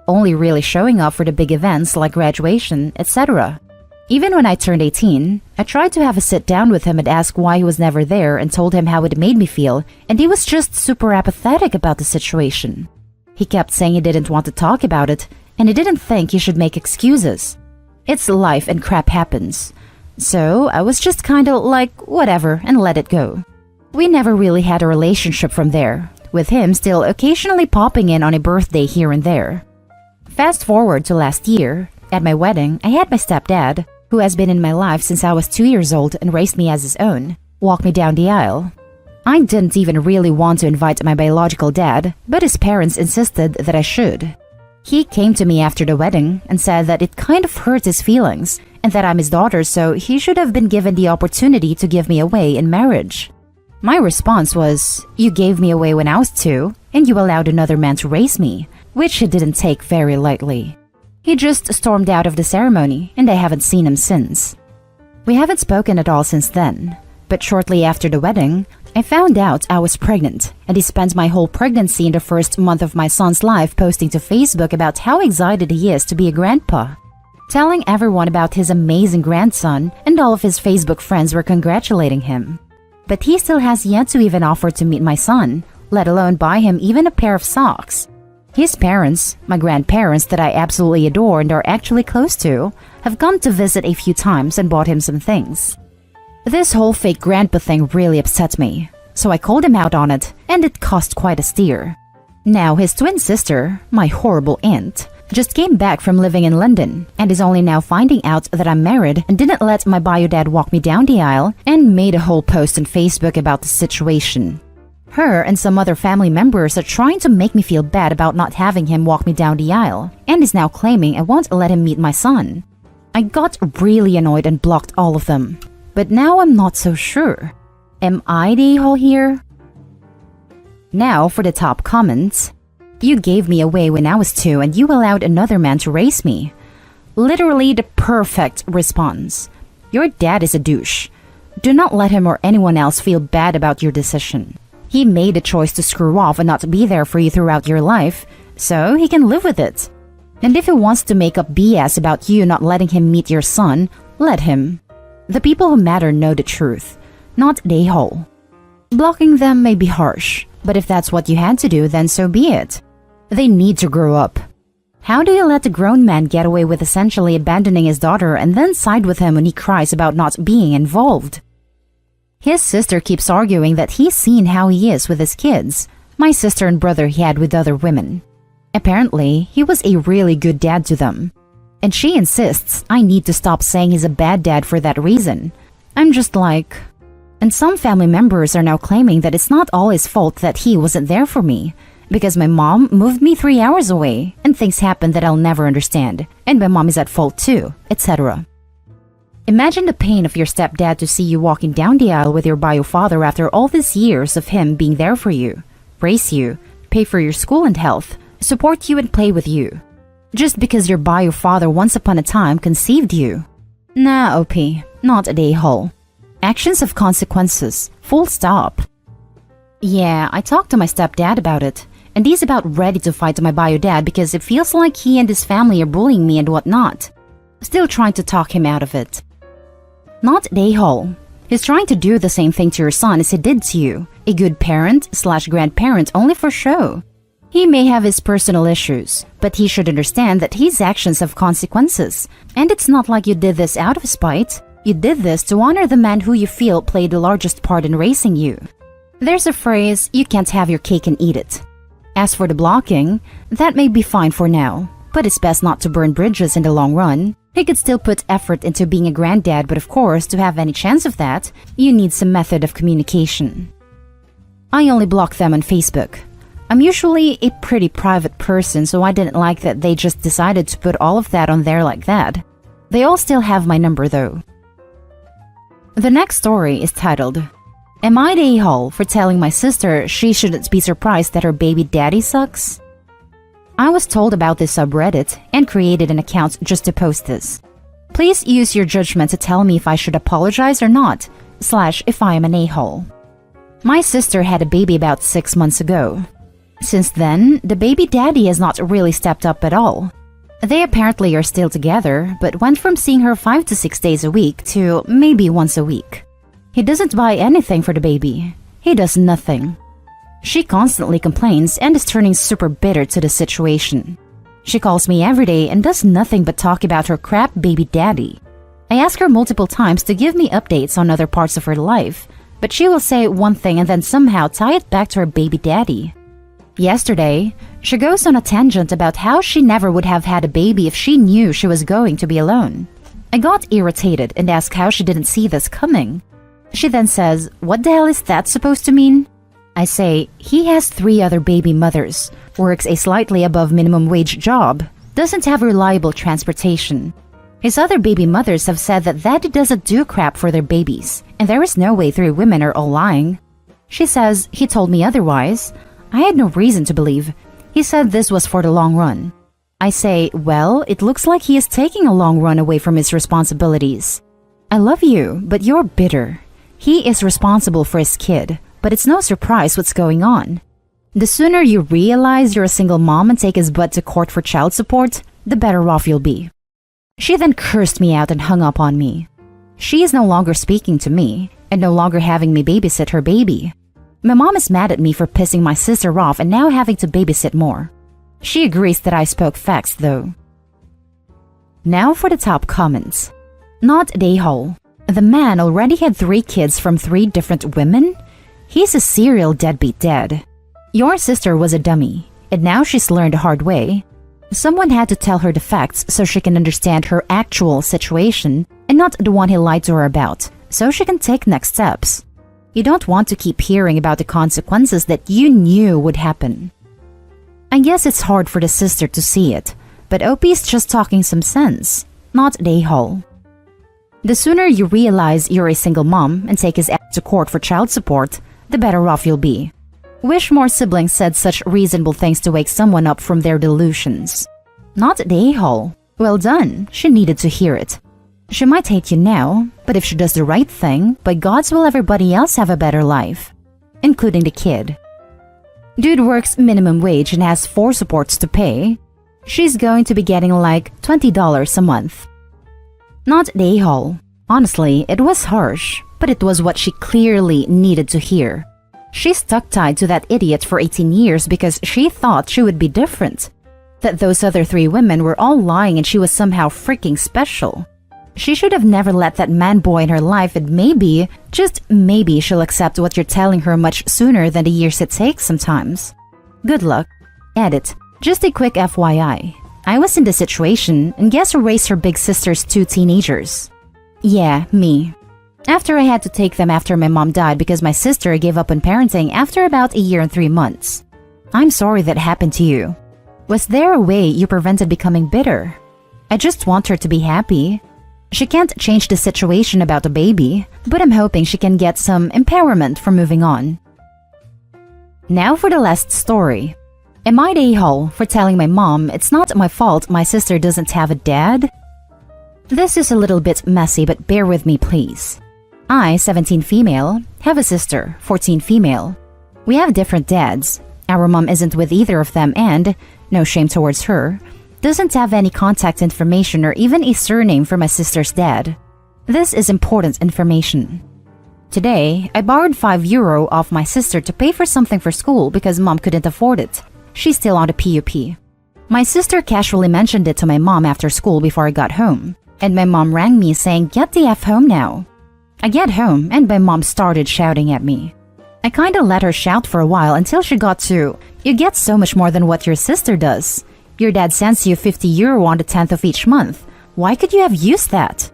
S1: only really showing up for the big events like graduation, etc. Even when I turned 18, I tried to have a sit down with him and ask why he was never there and told him how it made me feel, and he was just super apathetic about the situation. He kept saying he didn't want to talk about it, and he didn't think he should make excuses. It's life and crap happens. So I was just kinda like, whatever, and let it go. We never really had a relationship from there, with him still occasionally popping in on a birthday here and there. Fast forward to last year, at my wedding, I had my stepdad, who has been in my life since I was 2 years old and raised me as his own, walk me down the aisle. I didn't even really want to invite my biological dad, but his parents insisted that I should. He came to me after the wedding and said that it kind of hurt his feelings, and that I'm his daughter, so he should have been given the opportunity to give me away in marriage. My response was, you gave me away when I was 2, and you allowed another man to raise me, which he didn't take very lightly. He just stormed out of the ceremony, and I haven't seen him since. We haven't spoken at all since then, but shortly after the wedding, I found out I was pregnant, and he spent my whole pregnancy in the first month of my son's life posting to Facebook about how excited he is to be a grandpa, telling everyone about his amazing grandson, and all of his Facebook friends were congratulating him. But he still has yet to even offer to meet my son, let alone buy him even a pair of socks. His parents, my grandparents that I absolutely adore and are actually close to, have come to visit a few times and bought him some things. This whole fake grandpa thing really upset me, so I called him out on it, and it cost quite a steer. Now his twin sister, my horrible aunt, just came back from living in London and is only now finding out that I'm married and didn't let my bio dad walk me down the aisle and made a whole post on Facebook about the situation. Her and some other family members are trying to make me feel bad about not having him walk me down the aisle and is now claiming I won't let him meet my son. I got really annoyed and blocked all of them, but now I'm not so sure. Am I the a-hole here? Now for the top comments. You gave me away when I was 2 and you allowed another man to raise me. Literally the perfect response. Your dad is a douche. Do not let him or anyone else feel bad about your decision. He made a choice to screw off and not be there for you throughout your life, so he can live with it. And if he wants to make up BS about you not letting him meet your son, let him. The people who matter know the truth, not the whole. Blocking them may be harsh, but if that's what you had to do, then so be it. They need to grow up. How do you let a grown man get away with essentially abandoning his daughter and then side with him when he cries about not being involved? His sister keeps arguing that he's seen how he is with his kids, my sister and brother he had with other women. Apparently, he was a really good dad to them. And she insists I need to stop saying he's a bad dad for that reason. I'm just like... And some family members are now claiming that it's not all his fault that he wasn't there for me, because my mom moved me 3 hours away, and things happened that I'll never understand, and my mom is at fault too, etc. Imagine the pain of your stepdad to see you walking down the aisle with your bio father after all these years of him being there for you, raise you, pay for your school and health, support you and play with you. Just because your bio father once upon a time conceived you. Nah, OP, not a day-hole. Actions have consequences, full stop. Yeah, I talked to my stepdad about it, and he's about ready to fight my bio dad because it feels like he and his family are bullying me and whatnot. Still trying to talk him out of it. Not a-hole. He's trying to do the same thing to your son as he did to you, a good parent/grandparent only for show. He may have his personal issues, but he should understand that his actions have consequences, and it's not like you did this out of spite. You did this to honor the man who you feel played the largest part in raising you. There's a phrase, you can't have your cake and eat it. As for the blocking, that may be fine for now, but it's best not to burn bridges in the long run. He could still put effort into being a granddad, but of course, to have any chance of that, you need some method of communication. I only block them on Facebook. I'm usually a pretty private person, so I didn't like that they just decided to put all of that on there like that. They all still have my number though. The next story is titled, Am I the a-hole for telling my sister she shouldn't be surprised that her baby daddy sucks? I was told about this subreddit and created an account just to post this. Please use your judgment to tell me if I should apologize or not, / if I am an a-hole. My sister had a baby about 6 months ago. Since then, the baby daddy has not really stepped up at all. They apparently are still together, but went from seeing her 5 to 6 days a week to maybe once a week. He doesn't buy anything for the baby. He does nothing. She constantly complains and is turning super bitter to the situation. She calls me every day and does nothing but talk about her crap baby daddy. I ask her multiple times to give me updates on other parts of her life, but she will say one thing and then somehow tie it back to her baby daddy. Yesterday, she goes on a tangent about how she never would have had a baby if she knew she was going to be alone. I got irritated and asked how she didn't see this coming. She then says, "What the hell is that supposed to mean?" I say, he has 3 other baby mothers, works a slightly above minimum wage job, doesn't have reliable transportation. His other baby mothers have said that daddy doesn't do crap for their babies, and there is no way 3 women are all lying. She says, he told me otherwise. I had no reason to believe. He said this was for the long run. I say, well, it looks like he is taking a long run away from his responsibilities. I love you, but you're bitter. He is responsible for his kid, but it's no surprise what's going on. The sooner you realize you're a single mom and take his butt to court for child support, the better off you'll be. She then cursed me out and hung up on me. She is no longer speaking to me, and no longer having me babysit her baby. My mom is mad at me for pissing my sister off and now having to babysit more. She agrees that I spoke facts though. Now for the top comments. Not a hole. The man already had 3 kids from 3 different women? He's a serial deadbeat dad. Your sister was a dummy, and now she's learned the hard way. Someone had to tell her the facts so she can understand her actual situation and not the one he lied to her about, so she can take next steps. You don't want to keep hearing about the consequences that you knew would happen. I guess it's hard for the sister to see it, but OP's just talking some sense, not a hole. The sooner you realize you're a single mom and take his ass to court for child support, the better off you'll be. Wish more siblings said such reasonable things to wake someone up from their delusions. Not a hole. Well done, she needed to hear it. She might hate you now, but if she does the right thing, by God's will everybody else have a better life, including the kid. Dude works minimum wage and has 4 supports to pay. She's going to be getting like $20 a month. Not the a-hole. Honestly, it was harsh, but it was what she clearly needed to hear. She stuck tied to that idiot for 18 years because she thought she would be different. That those other 3 women were all lying and she was somehow freaking special. She should have never let that man boy in her life, and maybe, just maybe, she'll accept what you're telling her much sooner than the years it takes sometimes. Good luck. Edit. Just a quick FYI. I was in this situation, and guess who raised her big sister's 2 teenagers? Yeah, me. After I had to take them after my mom died because my sister gave up on parenting after about a year and 3 months. I'm sorry that happened to you. Was there a way you prevented becoming bitter? I just want her to be happy. She can't change the situation about the baby, but I'm hoping she can get some empowerment for moving on. Now for the last story. Am I the a-hole for telling my mom it's not my fault my sister doesn't have a dad? This is a little bit messy, but bear with me please. I, 17 female, have a sister, 14 female. We have different dads. Our mom isn't with either of them and, no shame towards her, doesn't have any contact information or even a surname for my sister's dad. This is important information. Today, I borrowed €5 off my sister to pay for something for school because mom couldn't afford it. She's still on the PUP. My sister casually mentioned it to my mom after school before I got home, and my mom rang me saying, "Get the F home now." I get home and my mom started shouting at me. I kinda let her shout for a while until she got to, "You get so much more than what your sister does. Your dad sends you €50 on the 10th of each month. Why could you have used that?"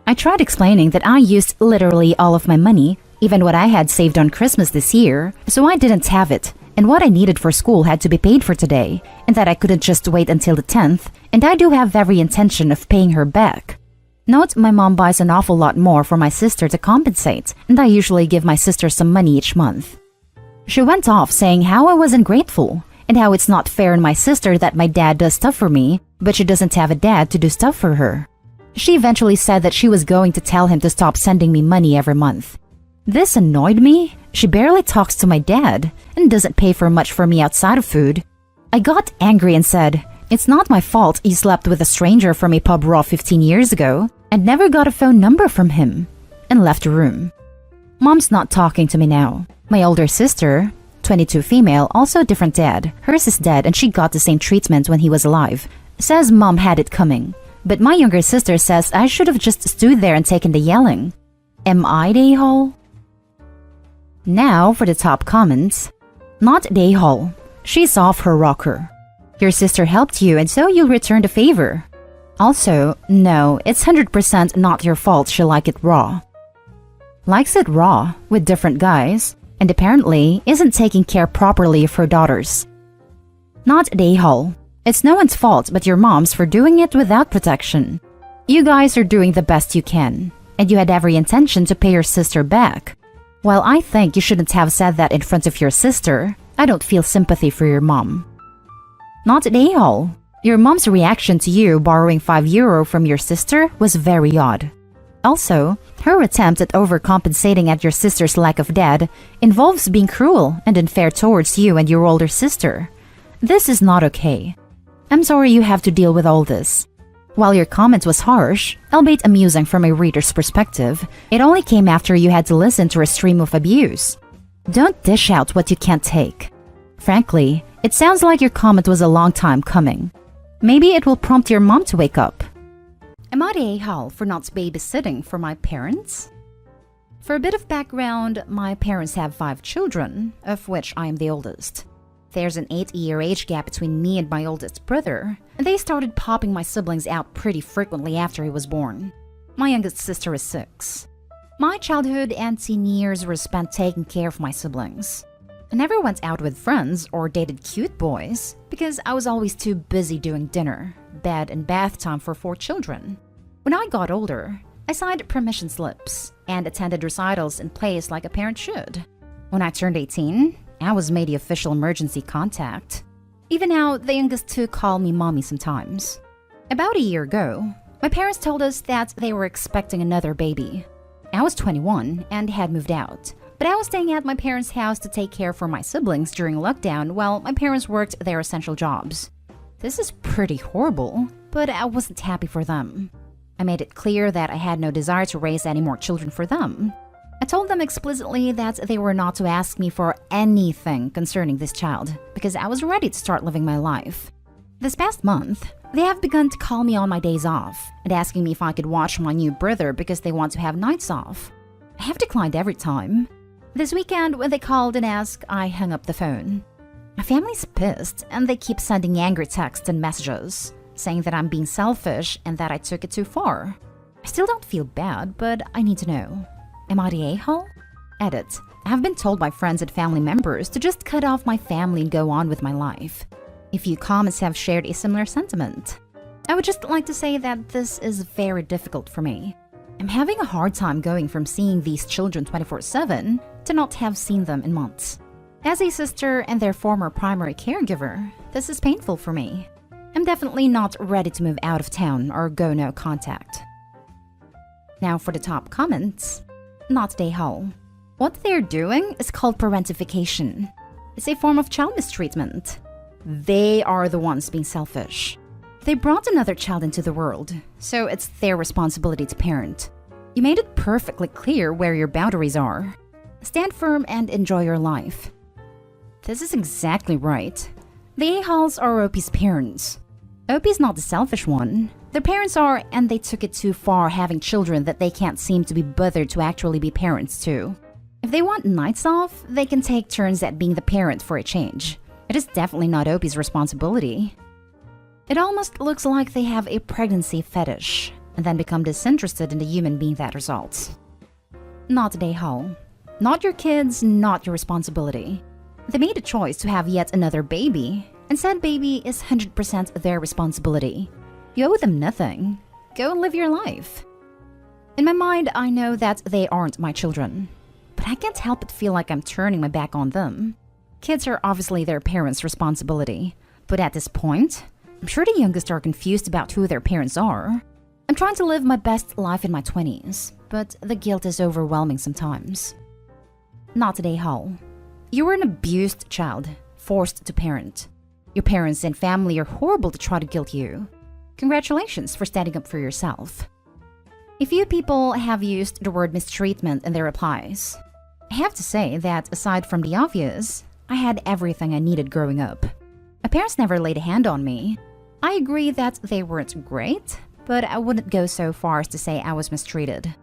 S1: I tried explaining that I used literally all of my money, even what I had saved on Christmas this year, so I didn't have it, and what I needed for school had to be paid for today, and that I couldn't just wait until the 10th, and I do have every intention of paying her back. Note, my mom buys an awful lot more for my sister to compensate, and I usually give my sister some money each month. She went off saying how I was ungrateful, and how it's not fair on my sister that my dad does stuff for me, but she doesn't have a dad to do stuff for her. She eventually said that she was going to tell him to stop sending me money every month. This annoyed me. She barely talks to my dad, and doesn't pay for much for me outside of food. I got angry and said, "It's not my fault you slept with a stranger from a pub raw 15 years ago, and never got a phone number from him," and left the room. Mom's not talking to me now. My older sister, 22 female, also a different dad. Hers is dead and she got the same treatment when he was alive. Says mom had it coming. But my younger sister says I should have just stood there and taken the yelling. Am I the a-hole? Now for the top comments. Not the a-hole. She's off her rocker. Your sister helped you and so you'll return the favor. Also, no, it's 100% not your fault she liked it raw. Likes it raw, with different guys, and apparently isn't taking care properly of her daughters. Not the a-hole. It's no one's fault but your mom's for doing it without protection. You guys are doing the best you can, and you had every intention to pay your sister back. While I think you shouldn't have said that in front of your sister, I don't feel sympathy for your mom. Not the a-hole. Your mom's reaction to you borrowing €5 from your sister was very odd. Also, her attempt at overcompensating at your sister's lack of dad involves being cruel and unfair towards you and your older sister. This is not okay. I'm sorry you have to deal with all this. While your comment was harsh, albeit amusing from a reader's perspective, it only came after you had to listen to a stream of abuse. Don't dish out what you can't take. Frankly, it sounds like your comment was a long time coming. Maybe it will prompt your mom to wake up. Am I the a-hole for not babysitting for my parents? For a bit of background, my parents have 5 children, of which I am the oldest. There's an 8-year age gap between me and my oldest brother, and they started popping my siblings out pretty frequently after he was born. My youngest sister is 6. My childhood and teen years were spent taking care of my siblings. I never went out with friends or dated cute boys because I was always too busy doing dinner, bed, and bath time for 4 children. When I got older, I signed permission slips and attended recitals in plays like a parent should. When I turned 18, I was made the official emergency contact. Even now, the youngest 2 call me mommy sometimes. About a year ago, my parents told us that they were expecting another baby. I was 21 and had moved out, But I was staying at my parents' house to take care for my siblings during lockdown while my parents worked their essential jobs. This is pretty horrible, but I wasn't happy for them. I made it clear that I had no desire to raise any more children for them. I told them explicitly that they were not to ask me for anything concerning this child because I was ready to start living my life. This past month, they have begun to call me on my days off and asking me if I could watch my new brother because they want to have nights off. I have declined every time. This weekend, when they called and asked, I hung up the phone. My family's pissed and they keep sending angry texts and messages, saying that I'm being selfish and that I took it too far. I still don't feel bad, but I need to know. Am I the a-hole? Edit. I have been told by friends and family members to just cut off my family and go on with my life. A few comments have shared a similar sentiment. I would just like to say that this is very difficult for me. I'm having a hard time going from seeing these children 24/7 to not have seen them in months. As a sister and their former primary caregiver, this is painful for me. I'm definitely not ready to move out of town or go no contact. Now for the top comments. Not they hole. What they're doing is called parentification. It's a form of child mistreatment. They are the ones being selfish. They brought another child into the world, so it's their responsibility to parent. You made it perfectly clear where your boundaries are. Stand firm and enjoy your life. This is exactly right. The a-holes are OP's parents. OP's not the selfish one. Their parents are, and they took it too far having children that they can't seem to be bothered to actually be parents to. If they want nights off, they can take turns at being the parent for a change. It is definitely not OP's responsibility. It almost looks like they have a pregnancy fetish and then become disinterested in the human being that results. Not the a-hole. Not your kids, not your responsibility. They made a choice to have yet another baby, and said baby is 100% their responsibility. You owe them nothing. Go and live your life. In my mind, I know that they aren't my children, but I can't help but feel like I'm turning my back on them. Kids are obviously their parents' responsibility, but at this point, I'm sure the youngest are confused about who their parents are. I'm trying to live my best life in my 20s, but the guilt is overwhelming sometimes. Not today, Hall. You were an abused child, forced to parent. Your parents and family are horrible to try to guilt you. Congratulations for standing up for yourself. A few people have used the word mistreatment in their replies. I have to say that aside from the obvious, I had everything I needed growing up. My parents never laid a hand on me. I agree that they weren't great, but I wouldn't go so far as to say I was mistreated.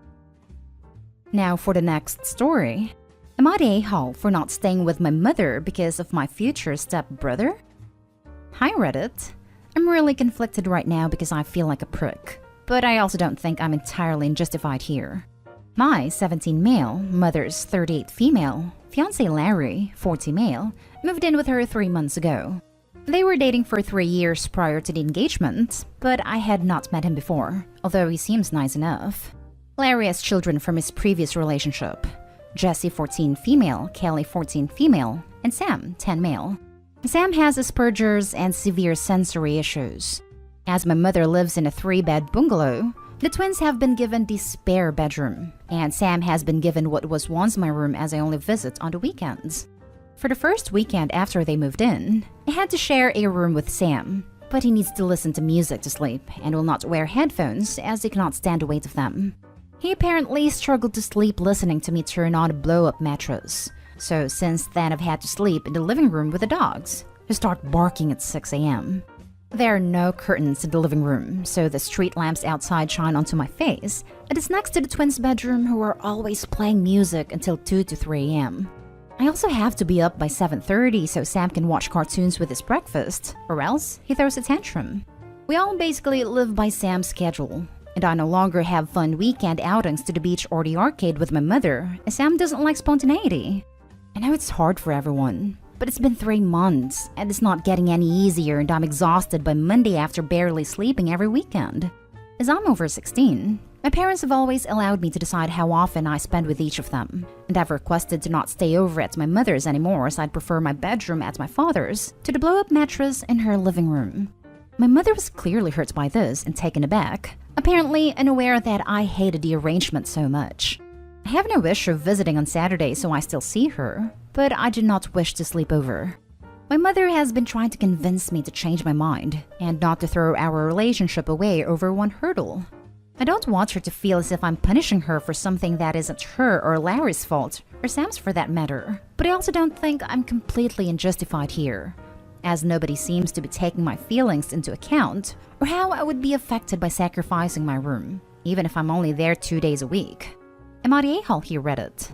S1: Now for the next story. Am I the a-hole for not staying with my mother because of my future stepbrother? Hi Reddit. I'm really conflicted right now because I feel like a prick, but I also don't think I'm entirely unjustified here. My 17 male, mother's 38 female, fiancé Larry, 40 male, moved in with her 3 months ago. They were dating for 3 years prior to the engagement, but I had not met him before, although he seems nice enough. Larry has children from his previous relationship. Jessie 14 female, Kelly 14 female, and Sam 10 male. Sam has Asperger's and severe sensory issues. As my mother lives in a 3-bed bungalow, the twins have been given the spare bedroom, and Sam has been given what was once my room as I only visit on the weekends. For the first weekend after they moved in, I had to share a room with Sam, but he needs to listen to music to sleep and will not wear headphones as he cannot stand the weight of them. He apparently struggled to sleep listening to me turn on a blow-up mattress, so since then I've had to sleep in the living room with the dogs, who start barking at 6 a.m. There are no curtains in the living room, so the street lamps outside shine onto my face, and it's next to the twins' bedroom who are always playing music until 2 to 3 a.m. I also have to be up by 7:30 so Sam can watch cartoons with his breakfast, or else he throws a tantrum. We all basically live by Sam's schedule, and I no longer have fun weekend outings to the beach or the arcade with my mother, as Sam doesn't like spontaneity. I know it's hard for everyone, but it's been 3 months, and it's not getting any easier, and I'm exhausted by Monday after barely sleeping every weekend. As I'm over 16, my parents have always allowed me to decide how often I spend with each of them, and I've requested to not stay over at my mother's anymore as I'd prefer my bedroom at my father's to the blow-up mattress in her living room. My mother was clearly hurt by this and taken aback, apparently unaware that I hated the arrangement so much. I have no issue visiting on Saturday, so I still see her, but I do not wish to sleep over. My mother has been trying to convince me to change my mind and not to throw our relationship away over one hurdle. I don't want her to feel as if I'm punishing her for something that isn't her or Larry's fault, or Sam's for that matter. But I also don't think I'm completely unjustified here, as nobody seems to be taking my feelings into account or how I would be affected by sacrificing my room, even if I'm only there 2 days a week. Am I the a-hole here, Reddit?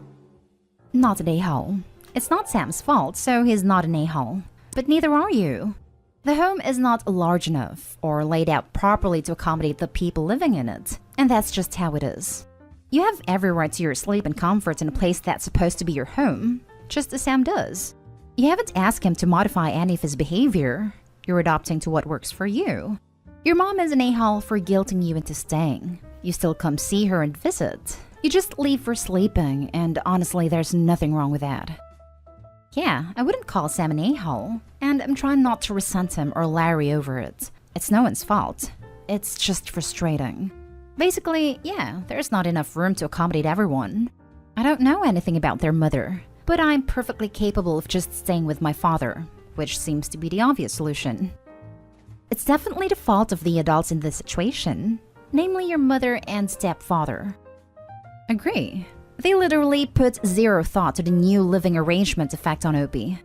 S1: Not an a-hole. It's not Sam's fault, so he's not an a-hole. But neither are you. The home is not large enough or laid out properly to accommodate the people living in it, and that's just how it is. You have every right to your sleep and comfort in a place that's supposed to be your home, just as Sam does. You haven't asked him to modify any of his behavior. You're adopting to what works for you. Your mom is an a-hole for guilting you into staying. You still come see her and visit. You just leave for sleeping, and honestly, there's nothing wrong with that. Yeah, I wouldn't call Sam an a-hole, and I'm trying not to resent him or Larry over it. It's no one's fault. It's just frustrating. Basically, yeah, there's not enough room to accommodate everyone. I don't know anything about their mother, but I'm perfectly capable of just staying with my father, which seems to be the obvious solution. It's definitely the fault of the adults in this situation, namely your mother and stepfather. Agree. They literally put zero thought to the new living arrangement effect on Opie.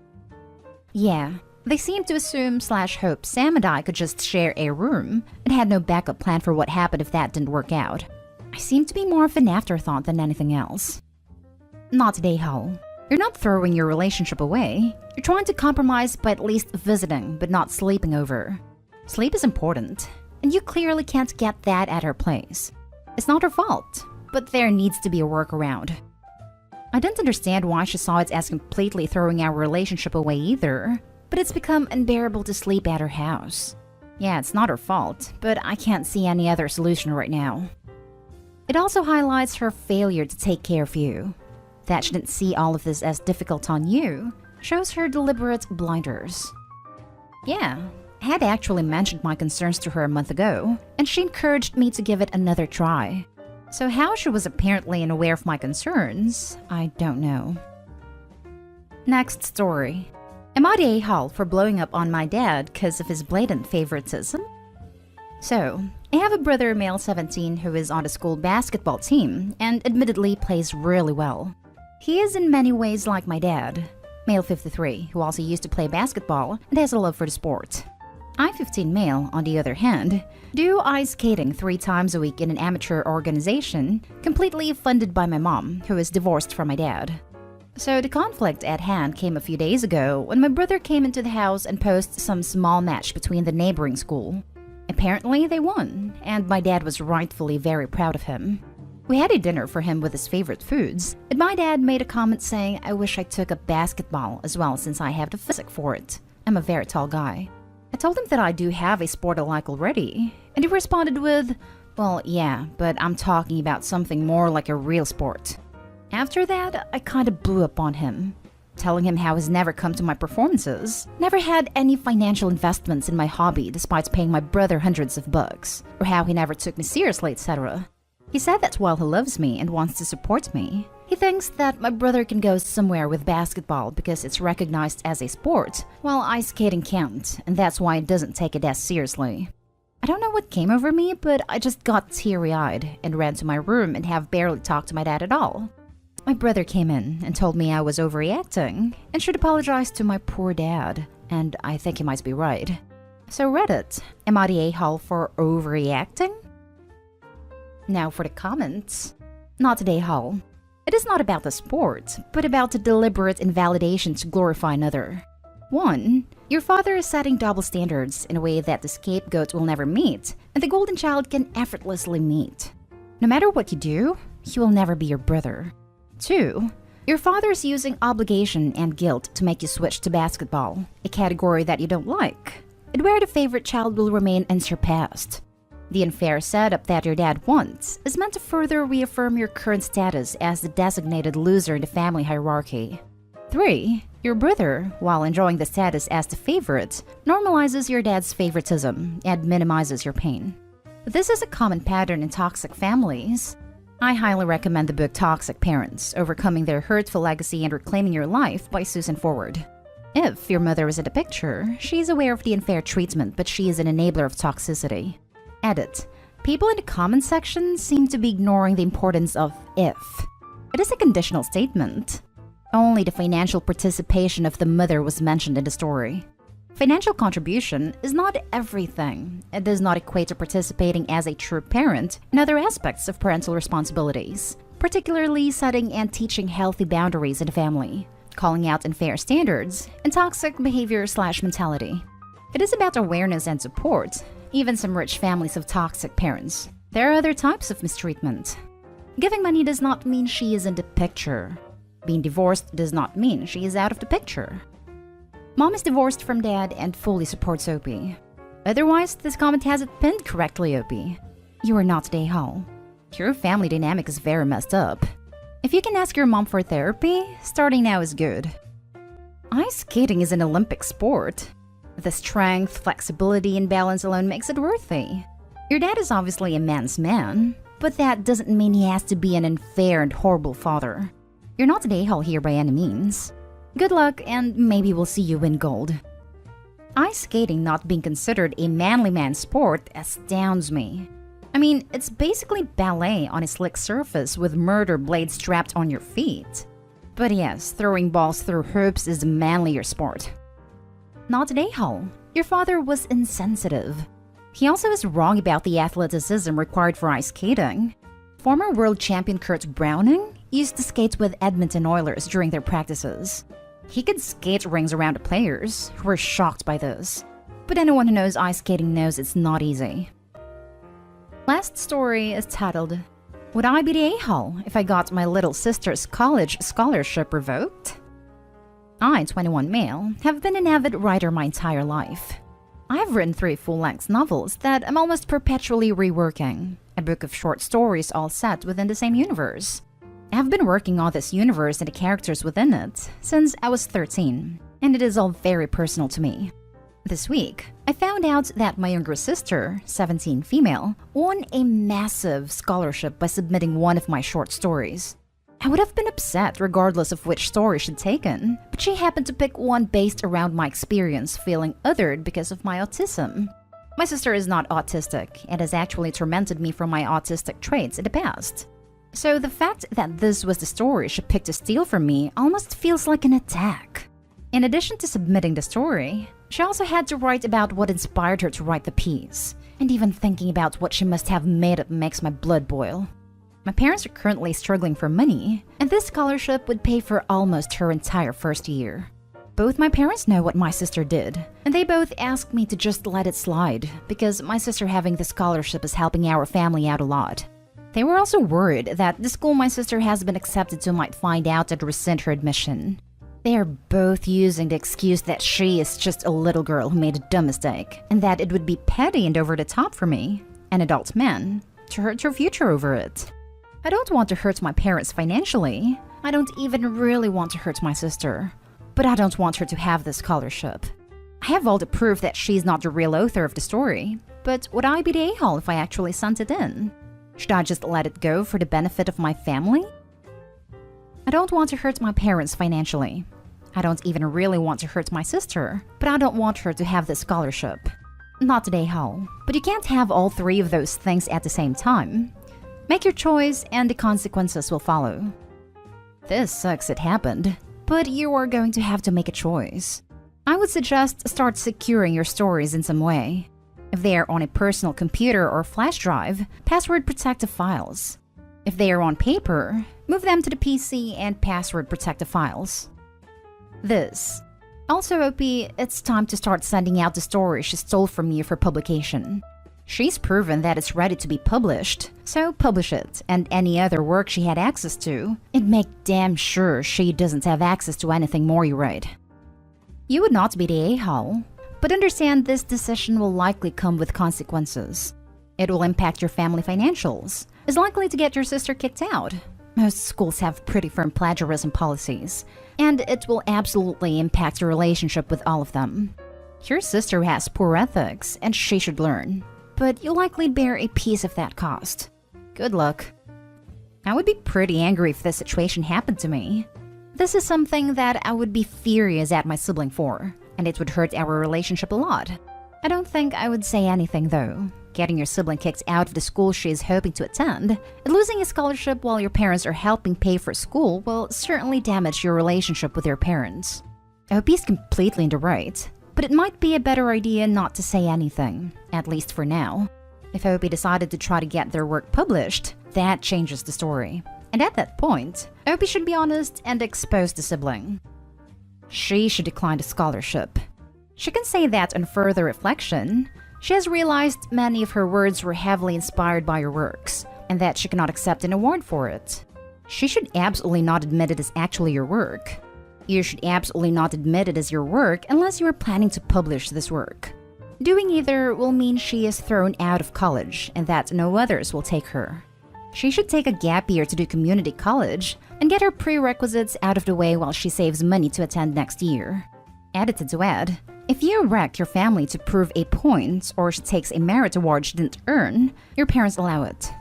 S1: Yeah, they seemed to assume/hope Sam and I could just share a room and had no backup plan for what happened if that didn't work out. I seem to be more of an afterthought than anything else. Not an a-hole. You're not throwing your relationship away. You're trying to compromise by at least visiting, but not sleeping over. Sleep is important, and you clearly can't get that at her place. It's not her fault, but there needs to be a workaround. I didn't understand why she saw it as completely throwing our relationship away either, but it's become unbearable to sleep at her house. Yeah, it's not her fault, but I can't see any other solution right now. It also highlights her failure to take care of you. That she didn't see all of this as difficult on you shows her deliberate blinders. Yeah, I had actually mentioned my concerns to her a month ago, and she encouraged me to give it another try. So how she was apparently unaware of my concerns, I don't know. Next story. Am I the a-hole for blowing up on my dad because of his blatant favoritism? So, I have a brother, male 17, who is on the school basketball team and admittedly plays really well. He is in many ways like my dad, male 53, who also used to play basketball and has a love for the sport. I, 15 male, on the other hand, do ice skating 3 times a week in an amateur organization, completely funded by my mom, who is divorced from my dad. So the conflict at hand came a few days ago when my brother came into the house and posed some small match between the neighboring school. Apparently they won, and my dad was rightfully very proud of him. We had a dinner for him with his favorite foods, and my dad made a comment saying I wish I took up basketball as well since I have the physique for it. I'm a very tall guy. I told him that I do have a sport I like already, and he responded with, well, yeah, but I'm talking about something more like a real sport. After that, I kinda blew up on him, telling him how he's never come to my performances, never had any financial investments in my hobby despite paying my brother hundreds of bucks, or how he never took me seriously, etc. He said that while he loves me and wants to support me, he thinks that my brother can go somewhere with basketball because it's recognized as a sport, while ice skating can't, and that's why it doesn't take it as seriously. I don't know what came over me, but I just got teary-eyed and ran to my room and have barely talked to my dad at all. My brother came in and told me I was overreacting and should apologize to my poor dad, and I think he might be right. So Reddit, am I the a-hole for overreacting? Now for the comments. Not the a-hole. It is not about the sport, but about the deliberate invalidation to glorify another. 1. Your father is setting double standards in a way that the scapegoat will never meet, and the golden child can effortlessly meet. No matter what you do, he will never be your brother. 2. Your father is using obligation and guilt to make you switch to basketball, a category that you don't like, and where the favorite child will remain unsurpassed. The unfair setup that your dad wants is meant to further reaffirm your current status as the designated loser in the family hierarchy. 3. Your brother, while enjoying the status as the favorite, normalizes your dad's favoritism and minimizes your pain. This is a common pattern in toxic families. I highly recommend the book Toxic Parents: Overcoming Their Hurtful Legacy and Reclaiming Your Life by Susan Forward. If your mother is in the picture, she is aware of the unfair treatment, but she is an enabler of toxicity. Edit. People in the comment section seem to be ignoring the importance of if. It is a conditional statement. Only the financial participation of the mother was mentioned in the story. Financial contribution is not everything. It does not equate to participating as a true parent in other aspects of parental responsibilities, particularly setting and teaching healthy boundaries in the family, calling out unfair standards, and toxic behavior/mentality. It is about awareness and support. Even some rich families have toxic parents. There are other types of mistreatment. Giving money does not mean she is in the picture. Being divorced does not mean she is out of the picture. Mom is divorced from dad and fully supports Opie. Otherwise, this comment has it pinned correctly, Opie. You are not the a-hole. Your family dynamic is very messed up. If you can ask your mom for therapy, starting now is good. Ice skating is an Olympic sport. The strength, flexibility, and balance alone makes it worthy. Your dad is obviously a man's man, but that doesn't mean he has to be an unfair and horrible father. You're not an a-hole here by any means. Good luck, and maybe we'll see you win gold. Ice skating not being considered a manly man's sport astounds me. I mean, it's basically ballet on a slick surface with murder blades strapped on your feet. But yes, throwing balls through hoops is a manlier sport. Not an a-hole. Your father was insensitive. He also is wrong about the athleticism required for ice skating. Former world champion Kurt Browning used to skate with Edmonton Oilers during their practices. He could skate rings around the players, who were shocked by this. But anyone who knows ice skating knows it's not easy. Last story is titled, Would I be the a-hole if I got my little sister's college scholarship revoked? I, 21 male, have been an avid writer my entire life. I have written 3 full-length novels that I'm almost perpetually reworking, a book of short stories all set within the same universe. I've been working on this universe and the characters within it since I was 13, and it is all very personal to me. This week, I found out that my younger sister, 17 female, won a massive scholarship by submitting one of my short stories. I would have been upset regardless of which story she'd taken, but she happened to pick one based around my experience feeling othered because of my autism. My sister is not autistic and has actually tormented me from my autistic traits in the past. So the fact that this was the story she picked to steal from me almost feels like an attack. In addition to submitting the story, she also had to write about what inspired her to write the piece, and even thinking about what she must have made up makes my blood boil. My parents are currently struggling for money, and this scholarship would pay for almost her entire first year. Both my parents know what my sister did, and they both asked me to just let it slide because my sister having the scholarship is helping our family out a lot. They were also worried that the school my sister has been accepted to might find out and rescind her admission. They are both using the excuse that she is just a little girl who made a dumb mistake, and that it would be petty and over the top for me, an adult man, to hurt her future over it. I don't want to hurt my parents financially. I don't even really want to hurt my sister. But I don't want her to have this scholarship. I have all the proof that she's not the real author of the story, but would I be the a-hole if I actually sent it in? Should I just let it go for the benefit of my family? I don't want to hurt my parents financially. I don't even really want to hurt my sister, but I don't want her to have this scholarship. Not the a-hole, but you can't have all 3 of those things at the same time. Make your choice and the consequences will follow. This sucks it happened, but you are going to have to make a choice. I would suggest start securing your stories in some way. If they are on a personal computer or flash drive, password protect the files. If they are on paper, move them to the PC and password protect the files. This. Also, Opie, it's time to start sending out the story she stole from you for publication. She's proven that it's ready to be published, so publish it and any other work she had access to, and make damn sure she doesn't have access to anything more you write. You would not be the a-hole, but understand this decision will likely come with consequences. It will impact your family financials, is likely to get your sister kicked out. Most schools have pretty firm plagiarism policies, and it will absolutely impact your relationship with all of them. Your sister has poor ethics, and she should learn. But you'll likely bear a piece of that cost. Good luck. I would be pretty angry if this situation happened to me. This is something that I would be furious at my sibling for, and it would hurt our relationship a lot. I don't think I would say anything though. Getting your sibling kicked out of the school she is hoping to attend, and losing a scholarship while your parents are helping pay for school will certainly damage your relationship with your parents. I hope he's completely in the right, but it might be a better idea not to say anything, at least for now. If Opie decided to try to get their work published, that changes the story. And at that point, Opie should be honest and expose the sibling. She should decline the scholarship. She can say that on further reflection, she has realized many of her words were heavily inspired by your works, and that she cannot accept an award for it. She should absolutely not admit it is actually your work. You should absolutely not admit it as your work unless you are planning to publish this work. Doing either will mean she is thrown out of college and that no others will take her. She should take a gap year to do community college and get her prerequisites out of the way while she saves money to attend next year. Edited to add, if you wreck your family to prove a point or she takes a merit award she didn't earn, your parents allow it.